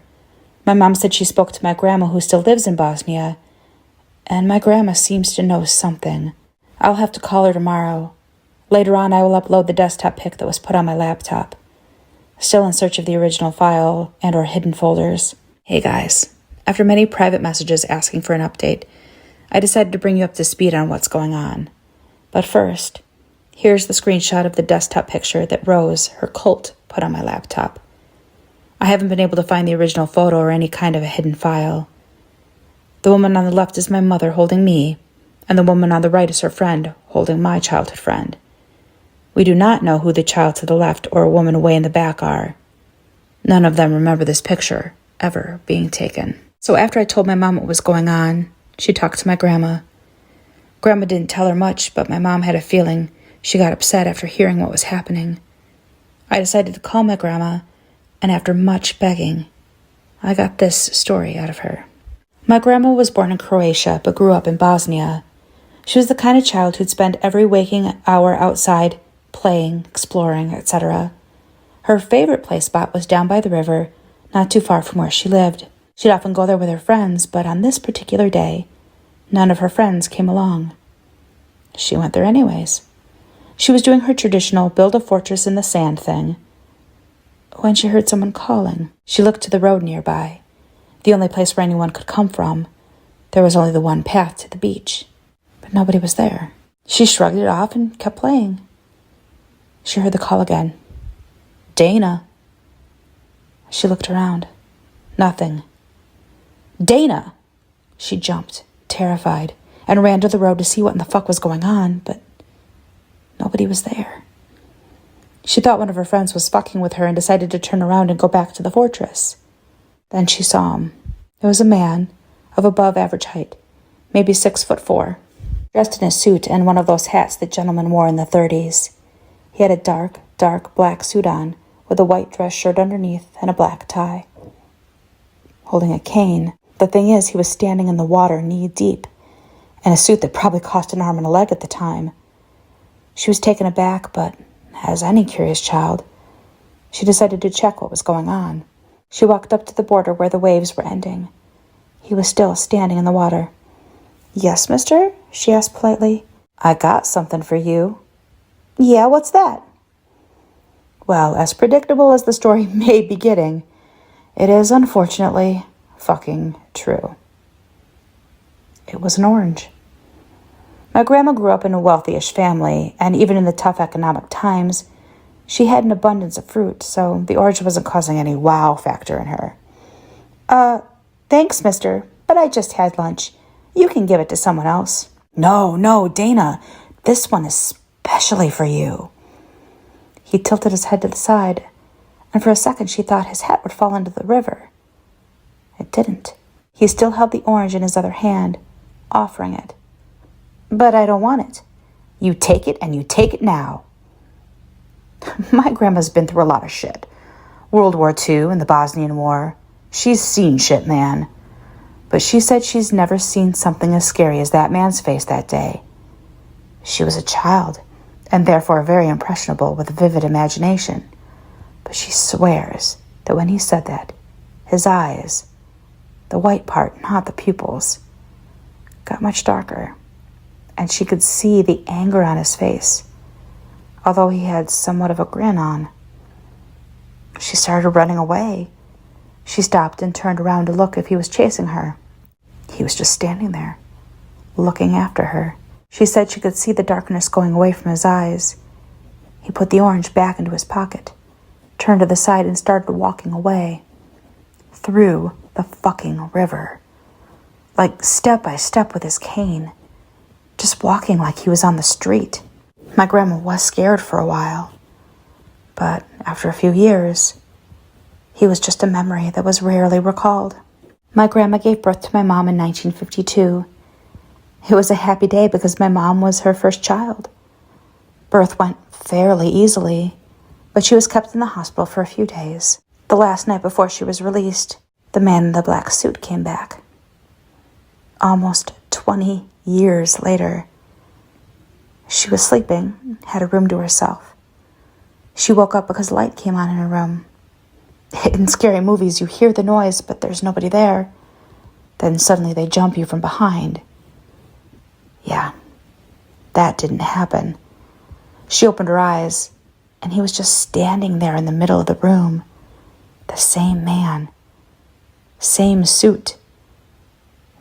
My mom said she spoke to my grandma who still lives in Bosnia, and my grandma seems to know something. I'll have to call her tomorrow. Later on, I will upload the desktop pic that was put on my laptop. Still in search of the original file and or hidden folders. Hey guys, after many private messages asking for an update, I decided to bring you up to speed on what's going on. But first, here's the screenshot of the desktop picture that Rose, her cult, put on my laptop. I haven't been able to find the original photo or any kind of a hidden file. The woman on the left is my mother holding me, and the woman on the right is her friend holding my childhood friend. We do not know who the child to the left or a woman away in the back are. None of them remember this picture ever being taken. So after I told my mom what was going on, she talked to my grandma. Grandma didn't tell her much, but my mom had a feeling she got upset after hearing what was happening. I decided to call my grandma, and after much begging, I got this story out of her. My grandma was born in Croatia, but grew up in Bosnia. She was the kind of child who'd spend every waking hour outside, playing, exploring, etc. Her favorite play spot was down by the river, not too far from where she lived. She'd often go there with her friends, but on this particular day, none of her friends came along. She went there anyways. She was doing her traditional build a fortress in the sand thing when she heard someone calling. She looked to the road nearby, the only place where anyone could come from. There was only the one path to the beach, but nobody was there. She shrugged it off and kept playing. She heard the call again. Dana. She looked around. Nothing. Dana! She jumped, terrified, and ran to the road to see what in the fuck was going on, but nobody was there. She thought one of her friends was fucking with her and decided to turn around and go back to the fortress. Then she saw him. It was a man of above average height, maybe 6'4", dressed in a suit and one of those hats that gentlemen wore in the 30s. He had a dark black suit on, with a white dress shirt underneath and a black tie. Holding a cane. The thing is, he was standing in the water knee-deep, in a suit that probably cost an arm and a leg at the time. She was taken aback, but, as any curious child, she decided to check what was going on. She walked up to the border where the waves were ending. He was still standing in the water. "Yes, mister?" she asked politely. "I got something for you." "Yeah, what's that?" Well, as predictable as the story may be getting, it is unfortunately fucking true. It was an orange. My grandma grew up in a wealthy-ish family, and even in the tough economic times, she had an abundance of fruit, so the orange wasn't causing any wow factor in her. Thanks, mister, but I just had lunch. You can give it to someone else." No, Dana, this one is especially for you." He tilted his head to the side, and for a second she thought his hat would fall into the river. It didn't. He still held the orange in his other hand, offering it. "But I don't want it." "You take it, and you take it now." My grandma's been through a lot of shit. World War II and the Bosnian War. She's seen shit, man. But she said she's never seen something as scary as that man's face that day. She was a child, and therefore very impressionable with a vivid imagination. But she swears that when he said that, his eyes, the white part, not the pupils, got much darker, and she could see the anger on his face, although he had somewhat of a grin on. She started running away. She stopped and turned around to look if he was chasing her. He was just standing there, looking after her. She said she could see the darkness going away from his eyes. He put the orange back into his pocket, turned to the side and started walking away. Through the fucking river. Like step by step with his cane. Just walking like he was on the street. My grandma was scared for a while. But after a few years, he was just a memory that was rarely recalled. My grandma gave birth to my mom in 1952. It was a happy day because my mom was her first child. Birth went fairly easily, but she was kept in the hospital for a few days. The last night before she was released, the man in the black suit came back. Almost 20 years later. She was sleeping, had a room to herself. She woke up because light came on in her room. In scary movies, you hear the noise, but there's nobody there. Then suddenly they jump you from behind. Yeah, that didn't happen. She opened her eyes, and he was just standing there in the middle of the room. The same man. Same suit.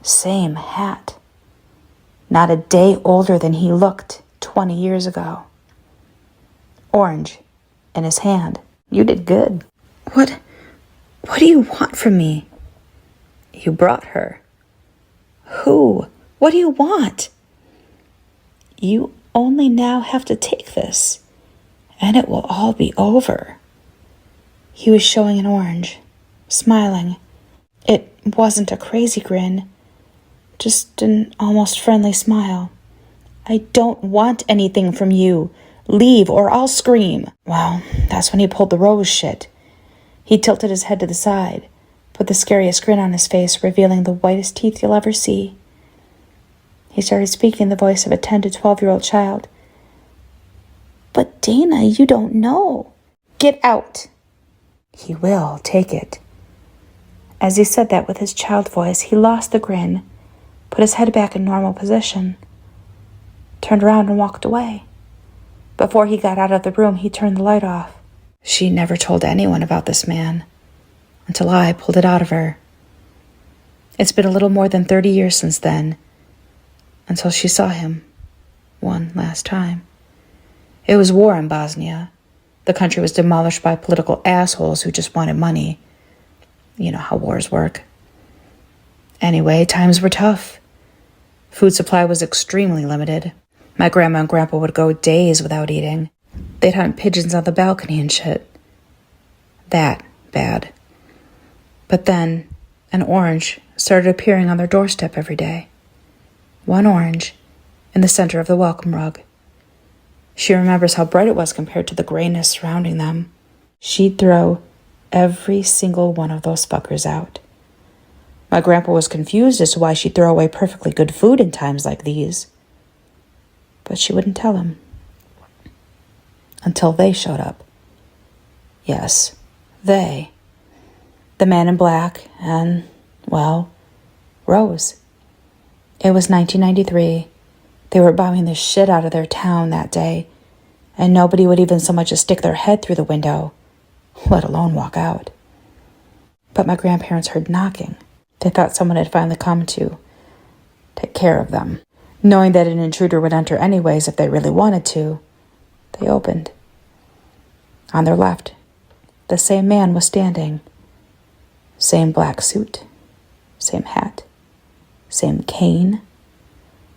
Same hat. Not a day older than he looked 20 years ago. Orange in his hand. You did good. What do you want from me? You brought her. Who? What do you want? You only now have to take this, and it will all be over. He was showing an orange, smiling. It wasn't a crazy grin, just an almost friendly smile. I don't want anything from you. Leave or I'll scream. Well, that's when he pulled the rose shit. He tilted his head to the side, put the scariest grin on his face, revealing the whitest teeth you'll ever see. He started speaking in the voice of a 10 to 12-year-old child. But Dana, you don't know. Get out. He will take it. As he said that with his child voice, he lost the grin, put his head back in normal position, turned around and walked away. Before he got out of the room, he turned the light off. She never told anyone about this man, until I pulled it out of her. It's been a little more than 30 years since then, until she saw him one last time. It was war in Bosnia. The country was demolished by political assholes who just wanted money. You know how wars work. Anyway, times were tough. Food supply was extremely limited. My grandma and grandpa would go days without eating. They'd hunt pigeons on the balcony and shit. That bad. But then, an orange started appearing on their doorstep every day. One orange, in the center of the welcome rug. She remembers how bright it was compared to the grayness surrounding them. She'd throw every single one of those fuckers out. My grandpa was confused as to why she'd throw away perfectly good food in times like these. But she wouldn't tell him. Until they showed up. Yes, they. The man in black and, well, Rose. It was 1993. They were bombing the shit out of their town that day, and nobody would even so much as stick their head through the window, let alone walk out. But my grandparents heard knocking. They thought someone had finally come to take care of them. Knowing that an intruder would enter anyways if they really wanted to, they opened. On their left, the same man was standing. Same black suit, same hat, same cane,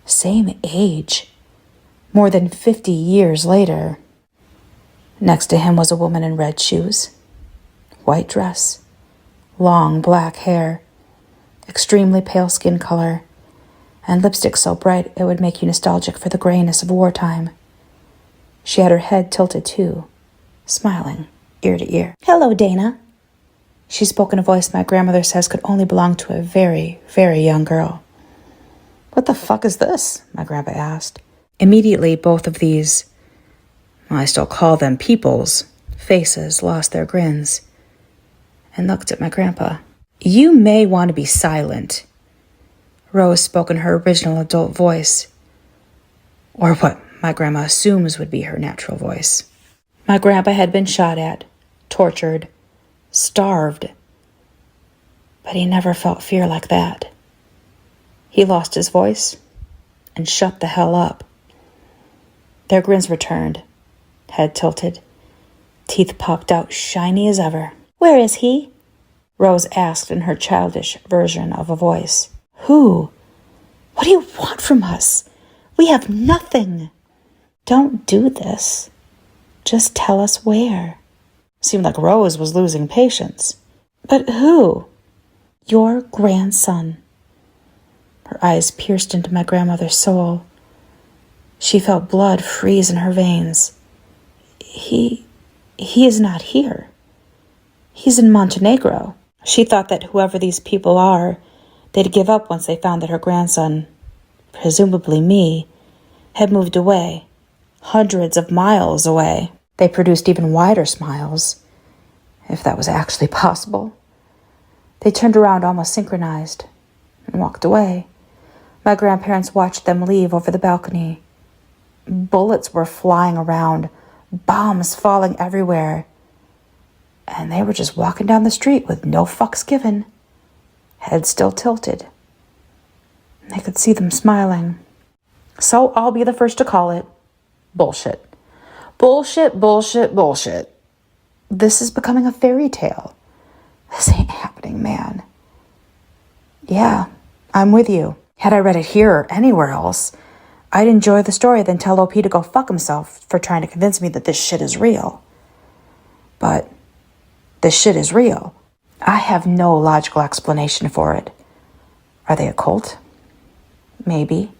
same age, more than 50 years later. Next to him was a woman in red shoes, white dress, long black hair, extremely pale skin color, and lipstick so bright it would make you nostalgic for the grayness of wartime. She had her head tilted too, smiling ear to ear. "Hello, Dana." She spoke in a voice my grandmother says could only belong to a very, very young girl. "What the fuck is this?" my grandpa asked. Immediately, both of these, I still call them people's, faces lost their grins and looked at my grandpa. "You may want to be silent." Rose spoke in her original adult voice, or what my grandma assumes would be her natural voice. My grandpa had been shot at, tortured, starved, but he never felt fear like that. He lost his voice and shut the hell up. Their grins returned, head tilted, Teeth popped out shiny as ever. "Where is he?" Rose asked in her childish version of a voice. "Who? What do you want from us? We have nothing." "Don't do this. Just tell us where." Seemed like Rose was losing patience. "But who?" "Your grandson." Her eyes pierced into my grandmother's soul. She felt blood freeze in her veins. He is not here. He's in Montenegro." She thought that whoever these people are, they'd give up once they found that her grandson, presumably me, had moved away, hundreds of miles away. They produced even wider smiles, if that was actually possible. They turned around almost synchronized and walked away. My grandparents watched them leave over the balcony. Bullets were flying around, bombs falling everywhere. And they were just walking down the street with no fucks given, heads still tilted. I could see them smiling. So I'll be the first to call it bullshit. Bullshit, bullshit, bullshit. This is becoming a fairy tale. This ain't happening, man. Yeah, I'm with you. Had I read it here or anywhere else, I'd enjoy the story than tell OP to go fuck himself for trying to convince me that this shit is real. But this shit is real. I have no logical explanation for it. Are they a cult? Maybe.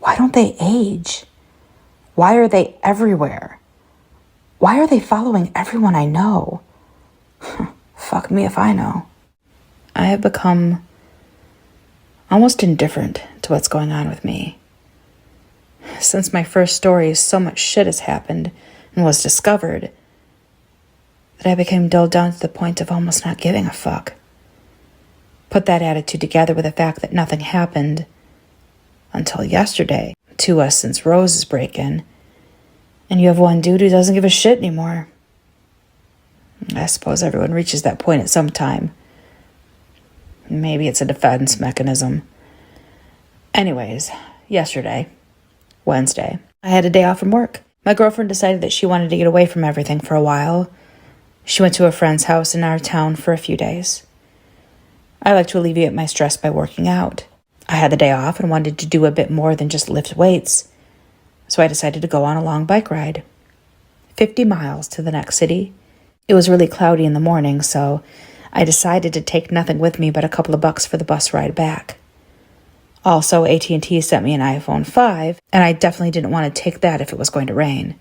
Why don't they age? Why are they everywhere? Why are they following everyone I know? Fuck me if I know. I have become almost indifferent to what's going on with me. Since my first story, so much shit has happened and was discovered that I became dulled down to the point of almost not giving a fuck. Put that attitude together with the fact that nothing happened until yesterday to us since Rose's break-in, and you have one dude who doesn't give a shit anymore. I suppose everyone reaches that point at some time. Maybe it's a defense mechanism. Anyways, yesterday, Wednesday, I had a day off from work. My girlfriend decided that she wanted to get away from everything for a while. She went to a friend's house in our town for a few days. I like to alleviate my stress by working out. I had the day off and wanted to do a bit more than just lift weights, so I decided to go on a long bike ride. 50 miles to the next city. It was really cloudy in the morning, so I decided to take nothing with me but a couple of bucks for the bus ride back. Also, AT&T sent me an iPhone 5, and I definitely didn't want to take that if it was going to rain.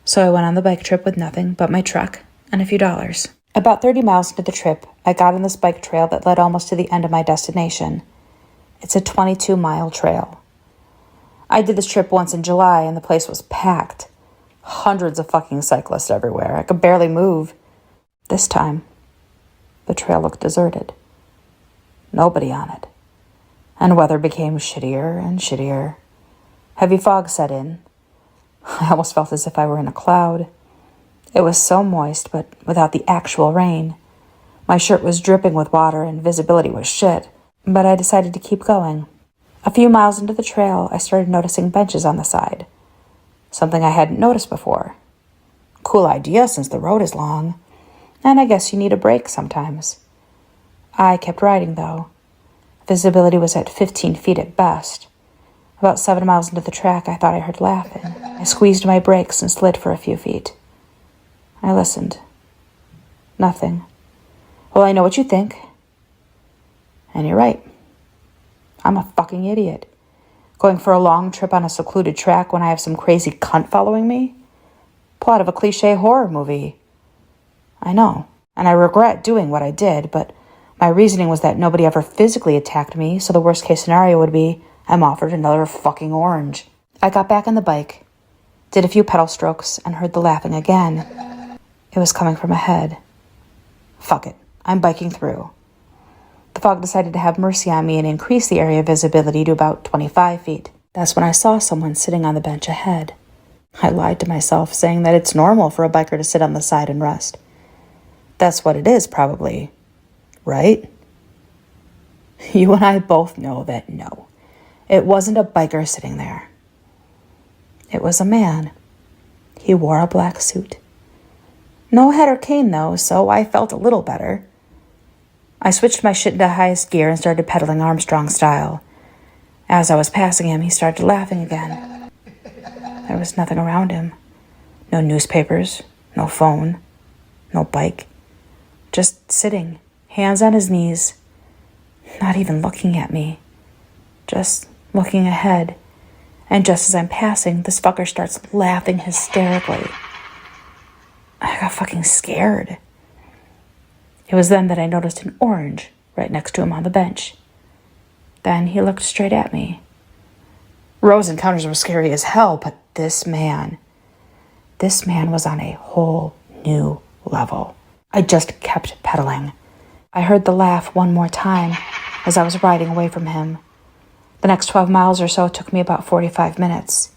So I went on the bike trip with nothing but my truck and a few dollars. About 30 miles into the trip, I got on this bike trail that led almost to the end of my destination. It's a 22-mile trail. I did this trip once in July, and the place was packed. Hundreds of fucking cyclists everywhere. I could barely move. This time, the trail looked deserted. Nobody on it. And weather became shittier and shittier. Heavy fog set in. I almost felt as if I were in a cloud. It was so moist, but without the actual rain. My shirt was dripping with water and visibility was shit, but I decided to keep going. A few miles into the trail, I started noticing benches on the side. Something I hadn't noticed before. Cool idea since the road is long, and I guess you need a break sometimes. I kept riding, though. Visibility was at 15 feet at best. About 7 miles into the track, I thought I heard laughing. I squeezed my brakes and slid for a few feet. I listened. Nothing. Well, I know what you think. And you're right. I'm a fucking idiot. Going for a long trip on a secluded track when I have some crazy cunt following me? Plot of a cliche horror movie. I know, and I regret doing what I did, but my reasoning was that nobody ever physically attacked me, so the worst case scenario would be I'm offered another fucking orange. I got back on the bike, did a few pedal strokes, and heard the laughing again. It was coming from ahead. Fuck it, I'm biking through. The fog decided to have mercy on me and increase the area of visibility to about 25 feet. That's when I saw someone sitting on the bench ahead. I lied to myself, saying that it's normal for a biker to sit on the side and rest. That's what it is, probably. Right? You and I both know that no. It wasn't a biker sitting there. It was a man. He wore a black suit. No head or cane, though, so I felt a little better. I switched my shit into highest gear and started pedaling Armstrong style. As I was passing him, he started laughing again. There was nothing around him. No newspapers, no phone, no bike. Just sitting, hands on his knees, not even looking at me. Just looking ahead. And just as I'm passing, this fucker starts laughing hysterically. I got fucking scared. It was then that I noticed an orange right next to him on the bench. Then he looked straight at me. Rose encounters were scary as hell, but this man was on a whole new level. I just kept pedaling. I heard the laugh one more time as I was riding away from him. The next 12 miles or so took me about 45 minutes.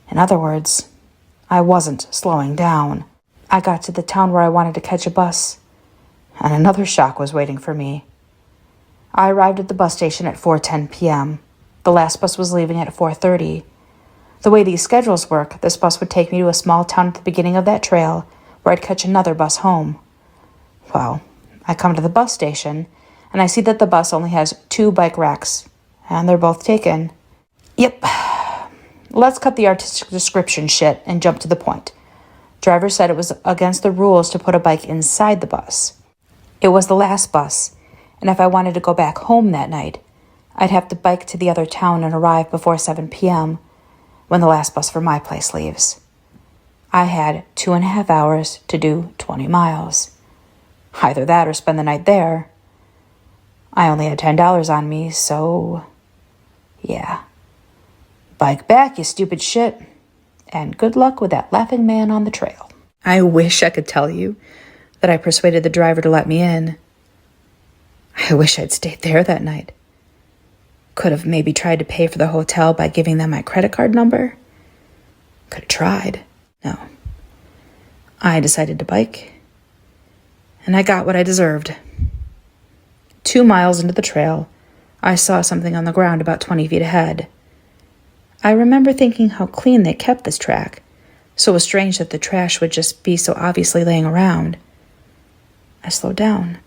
In other words, I wasn't slowing down. I got to the town where I wanted to catch a bus, and another shock was waiting for me. I arrived at the bus station at 4:10 p.m. The last bus was leaving at 4:30. The way these schedules work, this bus would take me to a small town at the beginning of that trail where I'd catch another bus home. Well, I come to the bus station, and I see that the bus only has 2 bike racks, and they're both taken. Yep. Let's cut the artistic description shit and jump to the point. Driver said it was against the rules to put a bike inside the bus. It was the last bus, and if I wanted to go back home that night, I'd have to bike to the other town and arrive before 7 p.m. when the last bus for my place leaves. I had 2.5 hours to do 20 miles. Either that or spend the night there. I only had $10 on me, so yeah. Bike back, you stupid shit. And good luck with that laughing man on the trail. I wish I could tell you that I persuaded the driver to let me in. I wish I'd stayed there that night. Could have maybe tried to pay for the hotel by giving them my credit card number. Could have tried. No. I decided to bike, and I got what I deserved. 2 miles into the trail, I saw something on the ground about 20 feet ahead. I remember thinking how clean they kept this track, so it was strange that the trash would just be so obviously laying around. I slowed down.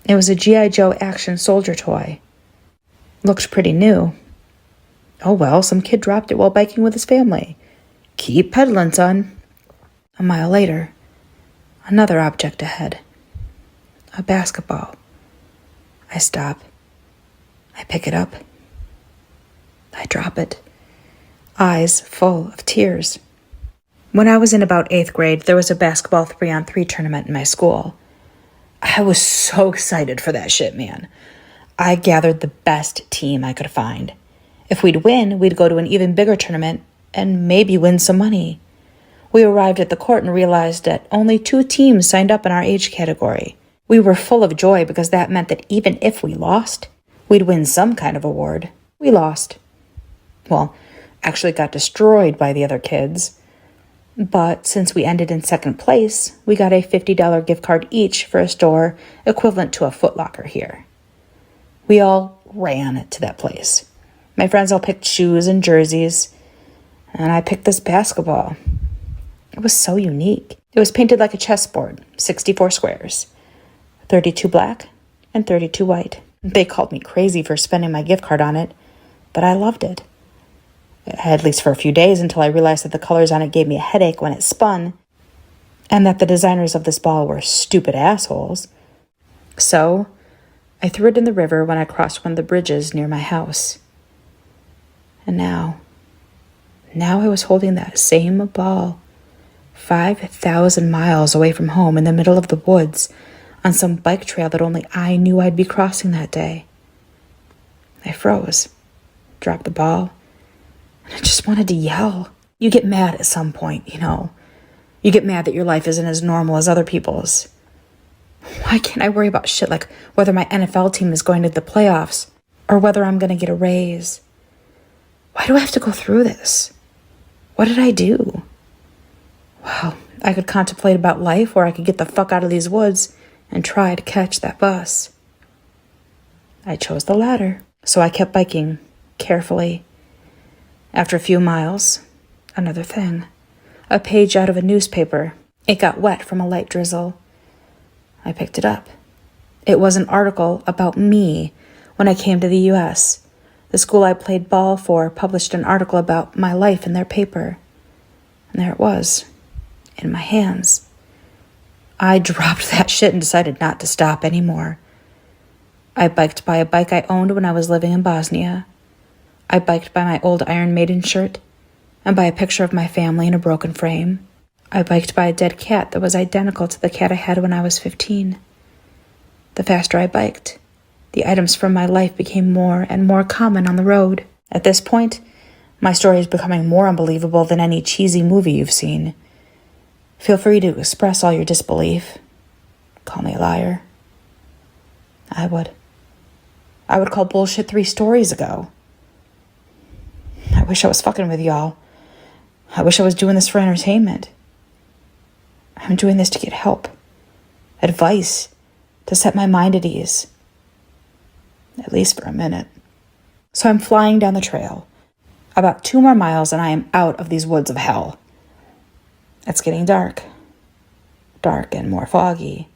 It was a G.I. Joe action soldier toy. Looked pretty new. Oh well, some kid dropped it while biking with his family. Keep pedaling, son. A mile later, another object ahead. A basketball. I stop. I pick it up. I drop it. Eyes full of tears. When I was in about 8th grade, there was a basketball 3-on-3 tournament in my school. I was so excited for that shit, man. I gathered the best team I could find. If we'd win, we'd go to an even bigger tournament and maybe win some money. We arrived at the court and realized that only 2 teams signed up in our age category. We were full of joy because that meant that even if we lost, we'd win some kind of award. We lost. Well, actually got destroyed by the other kids. But since we ended in 2nd place, we got a $50 gift card each for a store equivalent to a Foot Locker here. We all ran to that place. My friends all picked shoes and jerseys, and I picked this basketball. It was so unique. It was painted like a chessboard, 64 squares, 32 black and 32 white. They called me crazy for spending my gift card on it, but I loved it. At least for a few days, until I realized that the colors on it gave me a headache when it spun, and that the designers of this ball were stupid assholes. So I threw it in the river when I crossed one of the bridges near my house. And now I was holding that same ball 5,000 miles away from home in the middle of the woods on some bike trail that only I knew I'd be crossing that day. I froze, dropped the ball, and I just wanted to yell. You get mad at some point, you know. You get mad that your life isn't as normal as other people's. Why can't I worry about shit like whether my NFL team is going to the playoffs or whether I'm going to get a raise? Why do I have to go through this? What did I do? Well, I could contemplate about life, or I could get the fuck out of these woods and try to catch that bus. I chose the latter, so I kept biking carefully. After a few miles, another thing. A page out of a newspaper. It got wet from a light drizzle. I picked it up. It was an article about me when I came to the U.S. The school I played ball for published an article about my life in their paper. And there it was, in my hands. I dropped that shit and decided not to stop anymore. I biked by a bike I owned when I was living in Bosnia. I biked by my old Iron Maiden shirt and by a picture of my family in a broken frame. I biked by a dead cat that was identical to the cat I had when I was 15. The faster I biked, the items from my life became more and more common on the road. At this point, my story is becoming more unbelievable than any cheesy movie you've seen. Feel free to express all your disbelief. Call me a liar. I would. I would call bullshit 3 stories ago. I wish I was fucking with y'all. I wish I was doing this for entertainment. I'm doing this to get help, advice, to set my mind at ease. At least for a minute. So I'm flying down the trail. About 2 more miles and I am out of these woods of hell. It's getting dark. Dark and more foggy.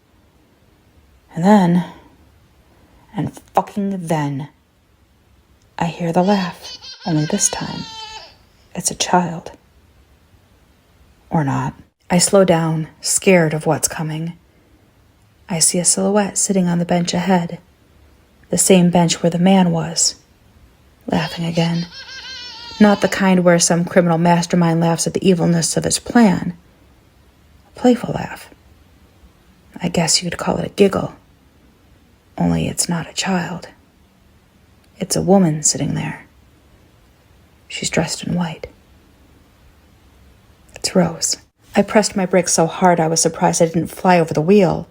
And fucking then, I hear the laugh. Only this time, it's a child. Or not. I slow down, scared of what's coming. I see a silhouette sitting on the bench ahead. The same bench where the man was. Laughing again. Not the kind where some criminal mastermind laughs at the evilness of his plan. A playful laugh. I guess you'd call it a giggle. Only it's not a child. It's a woman sitting there. She's dressed in white. It's Rose. I pressed my brakes so hard I was surprised I didn't fly over the wheel.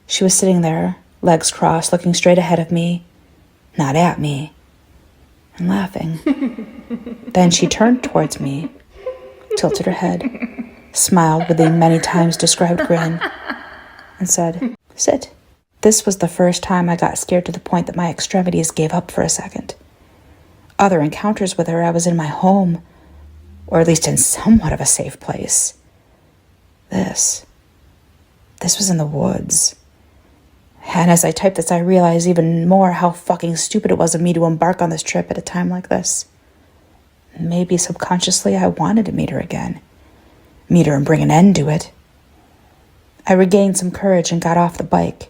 She was sitting there, legs crossed, looking straight ahead of me, not at me, and laughing. Then she turned towards me, tilted her head, smiled with the many times described grin, and said, "Sit." This was the first time I got scared to the point that my extremities gave up for a second. Other encounters with her, I was in my home, or at least in somewhat of a safe place. This was in the woods. And as I type this, I realize even more how fucking stupid it was of me to embark on this trip at a time like this. Maybe subconsciously I wanted to meet her again. Meet her and bring an end to it. I regained some courage and got off the bike.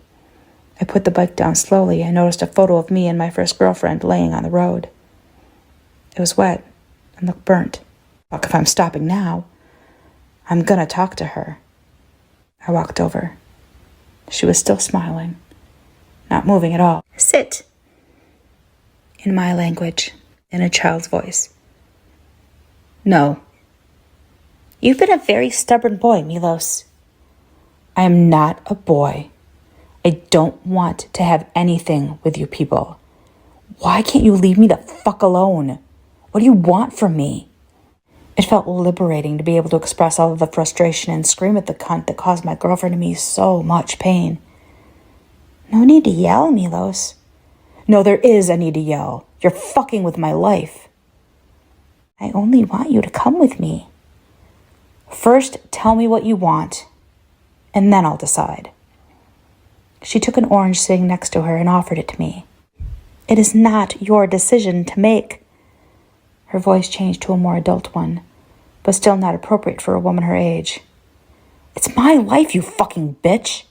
I put the bike down slowly and noticed a photo of me and my first girlfriend laying on the road. It was wet and looked burnt. Fuck, if I'm stopping now, I'm gonna talk to her. I walked over. She was still smiling, not moving at all. "Sit," in my language, in a child's voice. "No." "You've been a very stubborn boy, Milos." "I am not a boy. I don't want to have anything with you people. Why can't you leave me the fuck alone? What do you want from me?" It felt liberating to be able to express all of the frustration and scream at the cunt that caused my girlfriend and me so much pain. "No need to yell, Milos." "No, there is a need to yell. You're fucking with my life." "I only want you to come with me." "First, tell me what you want, and then I'll decide." She took an orange sitting next to her and offered it to me. "It is not your decision to make." Her voice changed to a more adult one, but still not appropriate for a woman her age. "It's my life, you fucking bitch."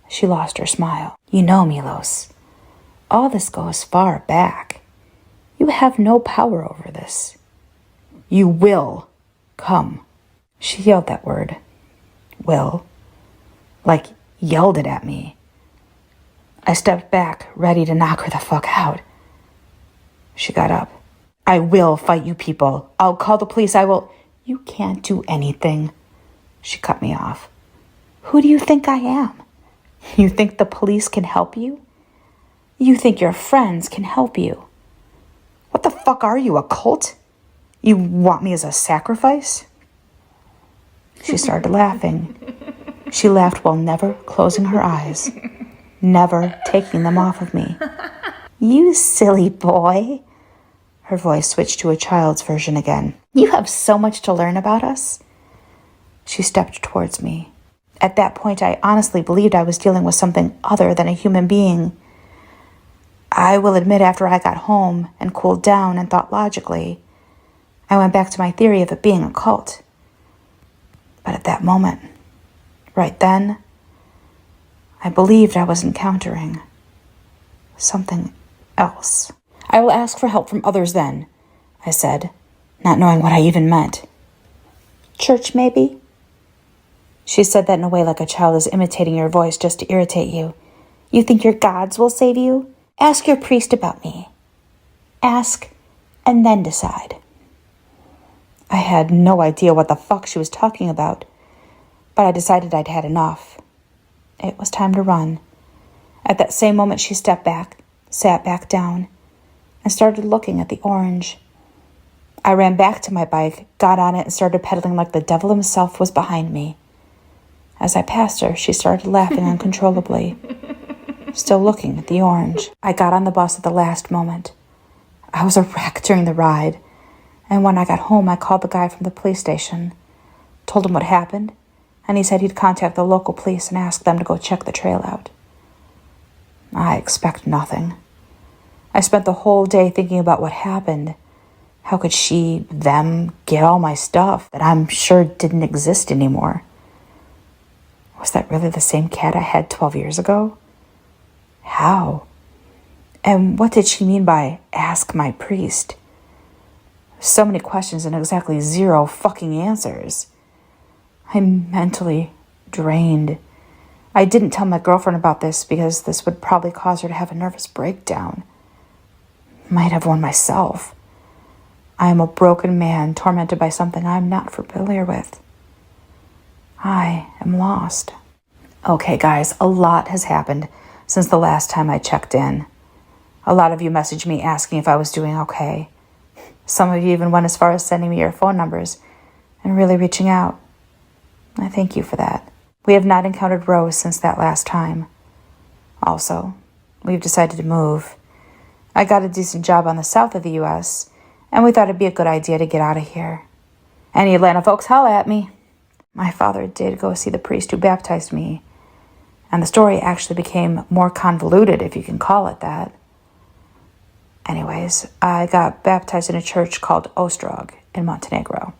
She lost her smile. "You know, Milos, all this goes far back. You have no power over this. You will come." She yelled that word. Will. Like yelled it at me. I stepped back, ready to knock her the fuck out. She got up. "I will fight you people. I'll call the police. I will—" "You can't do anything." She cut me off. "Who do you think I am? You think the police can help you? You think your friends can help you? What the fuck are you, a cult? You want me as a sacrifice?" She started laughing. She laughed while never closing her eyes, never taking them off of me. "You silly boy." Her voice switched to a child's version again. "You have so much to learn about us. She stepped towards me. At that point, I honestly believed I was dealing with something other than a human being. I will admit, after I got home and cooled down and thought logically, I went back to my theory of it being a cult. But at that moment, right then, I believed I was encountering something else. I will ask for help from others then, I said, not knowing what I even meant. Church, maybe? She said that in a way like a child is imitating your voice just to irritate you. You think your gods will save you? Ask your priest about me. Ask and then decide. I had no idea what the fuck she was talking about, but I decided I'd had enough. It was time to run. At that same moment, she stepped back, sat back down, and started looking at the orange. I ran back to my bike, got on it, and started pedaling like the devil himself was behind me. As I passed her, she started laughing uncontrollably, still looking at the orange. I got on the bus at the last moment. I was a wreck during the ride, and when I got home, I called the guy from the police station, told him what happened, and he said he'd contact the local police and ask them to go check the trail out. I expect nothing. I spent the whole day thinking about what happened. How could them get all my stuff that I'm sure didn't exist anymore? Was that really the same cat I had 12 years ago? How? And what did she mean by ask my priest? So many questions and exactly zero fucking answers. I'm mentally drained. I didn't tell my girlfriend about this because this would probably cause her to have a nervous breakdown. Might have one myself. I am a broken man tormented by something I'm not familiar with. I am lost. Okay, guys, a lot has happened since the last time I checked in. A lot of you messaged me asking if I was doing okay. Some of you even went as far as sending me your phone numbers and really reaching out. I thank you for that. We have not encountered Rose since that last time. Also, we've decided to move. I got a decent job on the south of the U.S., and we thought it'd be a good idea to get out of here. Any Atlanta folks, holla at me. My father did go see the priest who baptized me, and the story actually became more convoluted, if you can call it that. Anyways, I got baptized in a church called Ostrog in Montenegro.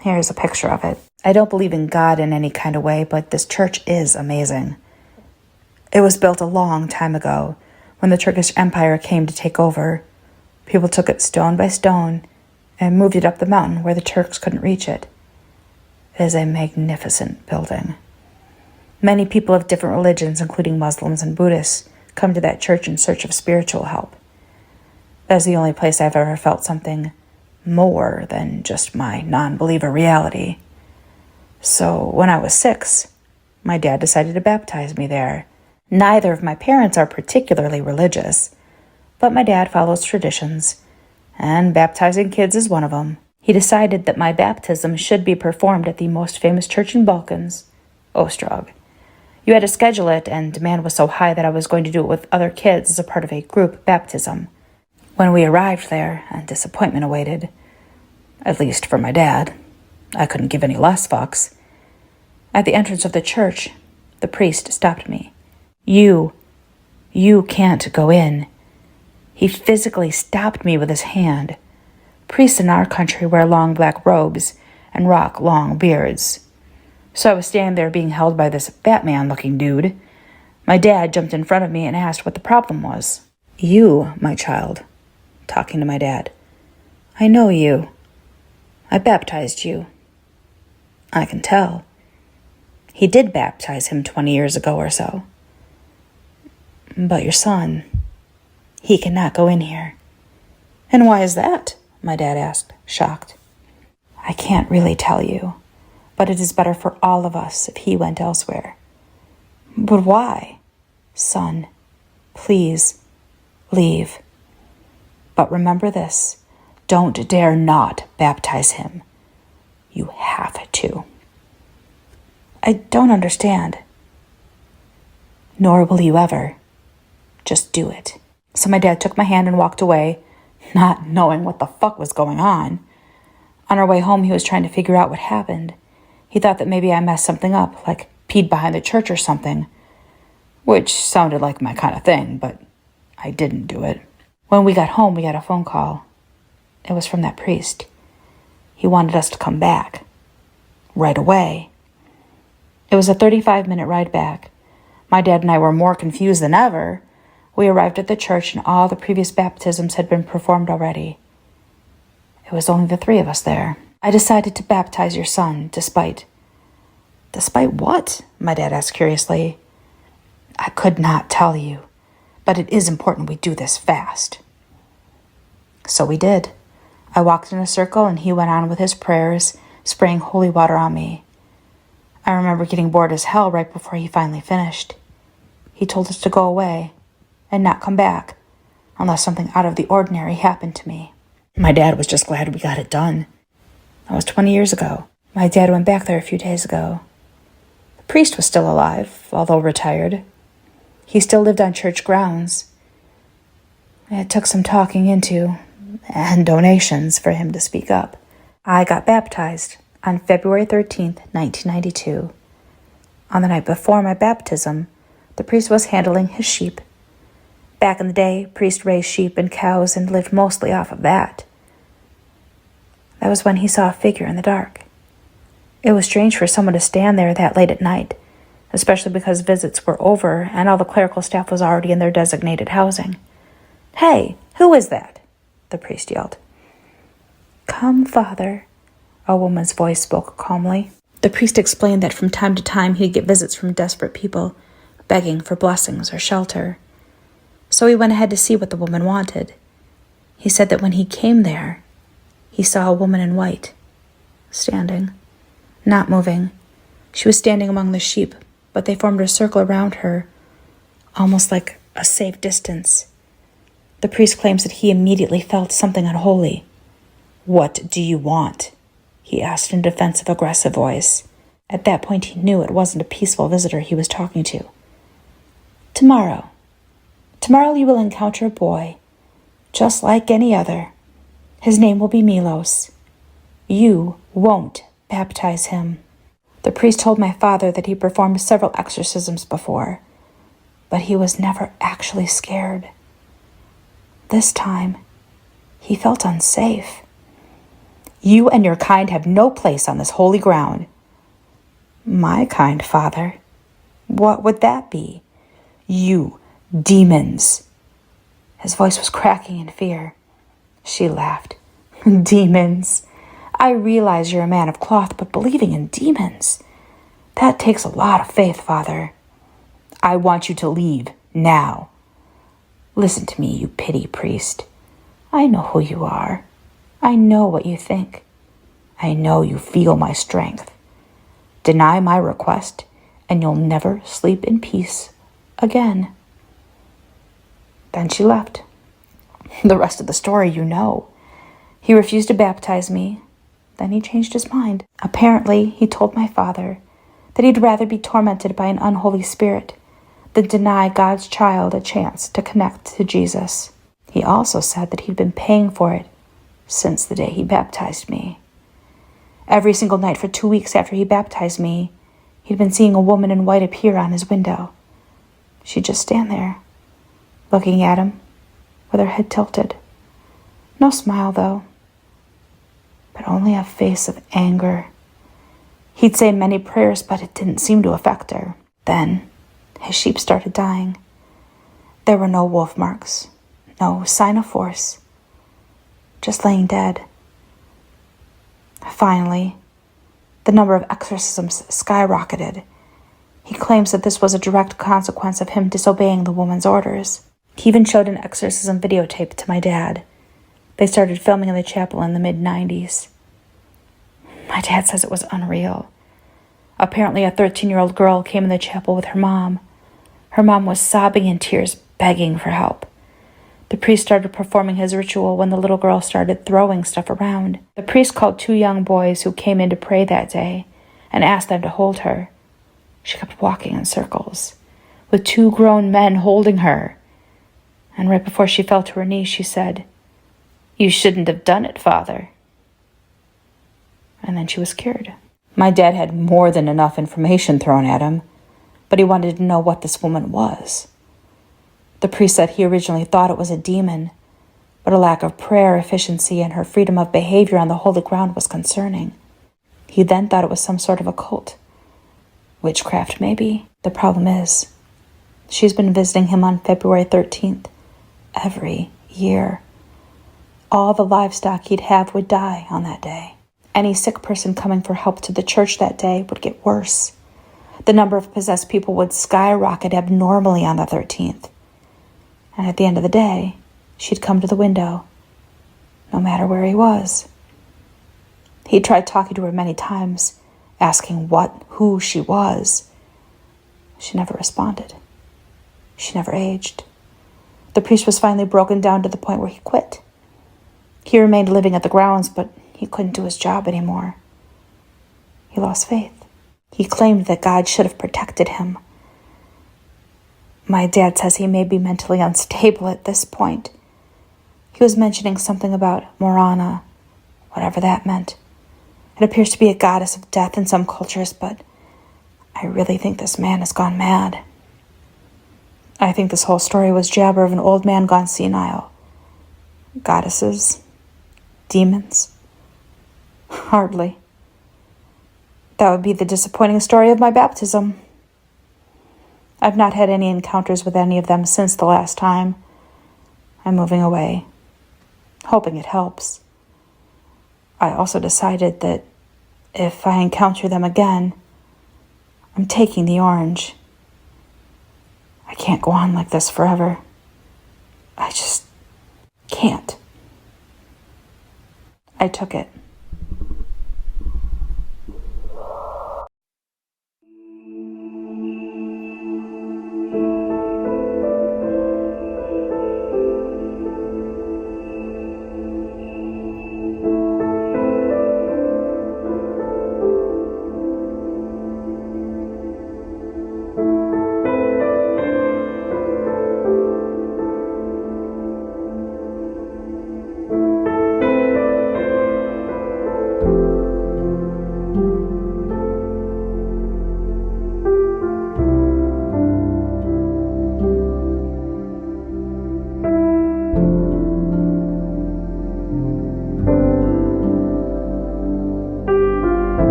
Here's a picture of it. I don't believe in God in any kind of way, but this church is amazing. It was built a long time ago, when the Turkish Empire came to take over. People took it stone by stone and moved it up the mountain where the Turks couldn't reach it. It is a magnificent building. Many people of different religions, including Muslims and Buddhists, come to that church in search of spiritual help. That is the only place I've ever felt something more than just my non-believer reality. So when I was 6, my dad decided to baptize me there. Neither of my parents are particularly religious, but my dad follows traditions, and baptizing kids is one of them. He decided that my baptism should be performed at the most famous church in Balkans, Ostrog. You had to schedule it, and demand was so high that I was going to do it with other kids as a part of a group baptism. When we arrived there, and disappointment awaited, at least for my dad, I couldn't give any less fucks. At the entrance of the church, the priest stopped me. You can't go in. He physically stopped me with his hand. Priests in our country wear long black robes and rock long beards. So I was standing there being held by this Batman-looking dude. My dad jumped in front of me and asked what the problem was. You, my child, talking to my dad. I know you. I baptized you. I can tell. He did baptize him 20 years ago or so. But your son, he cannot go in here. And why is that? My dad asked, shocked. I can't really tell you, but it is better for all of us if he went elsewhere. But why? Son, please, leave. But remember this, don't dare not baptize him. You have to. I don't understand. Nor will you ever. Just do it. So my dad took my hand and walked away, not knowing what the fuck was going on. On our way home, he was trying to figure out what happened. He thought that maybe I messed something up, like peed behind the church or something, which sounded like my kind of thing, but I didn't do it. When we got home, we got a phone call. It was from that priest. He wanted us to come back. Right away. It was a 35-minute ride back. My dad and I were more confused than ever. We arrived at the church and all the previous baptisms had been performed already. It was only the three of us there. I decided to baptize your son, despite... Despite what? My dad asked curiously. I could not tell you, but it is important we do this fast. So we did. I walked in a circle and he went on with his prayers, spraying holy water on me. I remember getting bored as hell right before he finally finished. He told us to go away and not come back unless something out of the ordinary happened to me. My dad was just glad we got it done. That was 20 years ago. My dad went back there a few days ago. The priest was still alive, although retired. He still lived on church grounds. It took some talking into and donations for him to speak up. I got baptized on February 13th, 1992. On the night before my baptism, the priest was handling his sheep. Back in the day, priests raised sheep and cows and lived mostly off of that. That was when he saw a figure in the dark. It was strange for someone to stand there that late at night, especially because visits were over and all the clerical staff was already in their designated housing. Hey, who is that? The priest yelled. Come, Father, a woman's voice spoke calmly. The priest explained that from time to time he'd get visits from desperate people, begging for blessings or shelter. So he went ahead to see what the woman wanted. He said that when he came there, he saw a woman in white, standing, not moving. She was standing among the sheep, but they formed a circle around her, almost like a safe distance. The priest claims that he immediately felt something unholy. What do you want? He asked in a defensive, aggressive voice. At that point, he knew it wasn't a peaceful visitor he was talking to. Tomorrow you will encounter a boy, just like any other. His name will be Milos. You won't baptize him. The priest told my father that he performed several exorcisms before, but he was never actually scared. This time, he felt unsafe. You and your kind have no place on this holy ground. My kind, Father? What would that be? You, demons. His voice was cracking in fear. She laughed. Demons. I realize you're a man of cloth, but believing in demons, that takes a lot of faith, Father. I want you to leave now. Listen to me, you pity priest. I know who you are. I know what you think. I know you feel my strength. Deny my request, and you'll never sleep in peace again. Then she left. The rest of the story you know. He refused to baptize me. Then he changed his mind. Apparently, he told my father that he'd rather be tormented by an unholy spirit than deny God's child a chance to connect to Jesus. He also said that he'd been paying for it since the day he baptized me. Every single night for 2 weeks after he baptized me, he'd been seeing a woman in white appear on his window. She'd just stand there, looking at him, with her head tilted. No smile, though, but only a face of anger. He'd say many prayers, but it didn't seem to affect her. Then, his sheep started dying. There were no wolf marks, no sign of force, just laying dead. Finally, the number of exorcisms skyrocketed. He claims that this was a direct consequence of him disobeying the woman's orders. He even showed an exorcism videotape to my dad. They started filming in the chapel in the mid-90s. My dad says it was unreal. Apparently, a 13-year-old girl came in the chapel with her mom. Her mom was sobbing in tears, begging for help. The priest started performing his ritual when the little girl started throwing stuff around. The priest called 2 young boys who came in to pray that day and asked them to hold her. She kept walking in circles, with 2 grown men holding her. And right before she fell to her knees, she said, "You shouldn't have done it, Father." And then she was cured. My dad had more than enough information thrown at him, but he wanted to know what this woman was. The priest said he originally thought it was a demon, but a lack of prayer efficiency and her freedom of behavior on the holy ground was concerning. He then thought it was some sort of occult. Witchcraft, maybe. The problem is, she's been visiting him on February 13th, every year. All the livestock he'd have would die on that day. Any sick person coming for help to the church that day would get worse. The number of possessed people would skyrocket abnormally on the 13th. And at the end of the day, she'd come to the window, no matter where he was. He tried talking to her many times, asking who she was. She never responded. She never aged. The priest was finally broken down to the point where he quit. He remained living at the grounds, but he couldn't do his job anymore. He lost faith. He claimed that God should have protected him. My dad says he may be mentally unstable at this point. He was mentioning something about Morana, whatever that meant. It appears to be a goddess of death in some cultures, but I really think this man has gone mad. I think this whole story was jabber of an old man gone senile. Goddesses? Demons? Hardly. That would be the disappointing story of my baptism. I've not had any encounters with any of them since the last time. I'm moving away, hoping it helps. I also decided that if I encounter them again, I'm taking the orange. I can't go on like this forever. I just can't. I took it.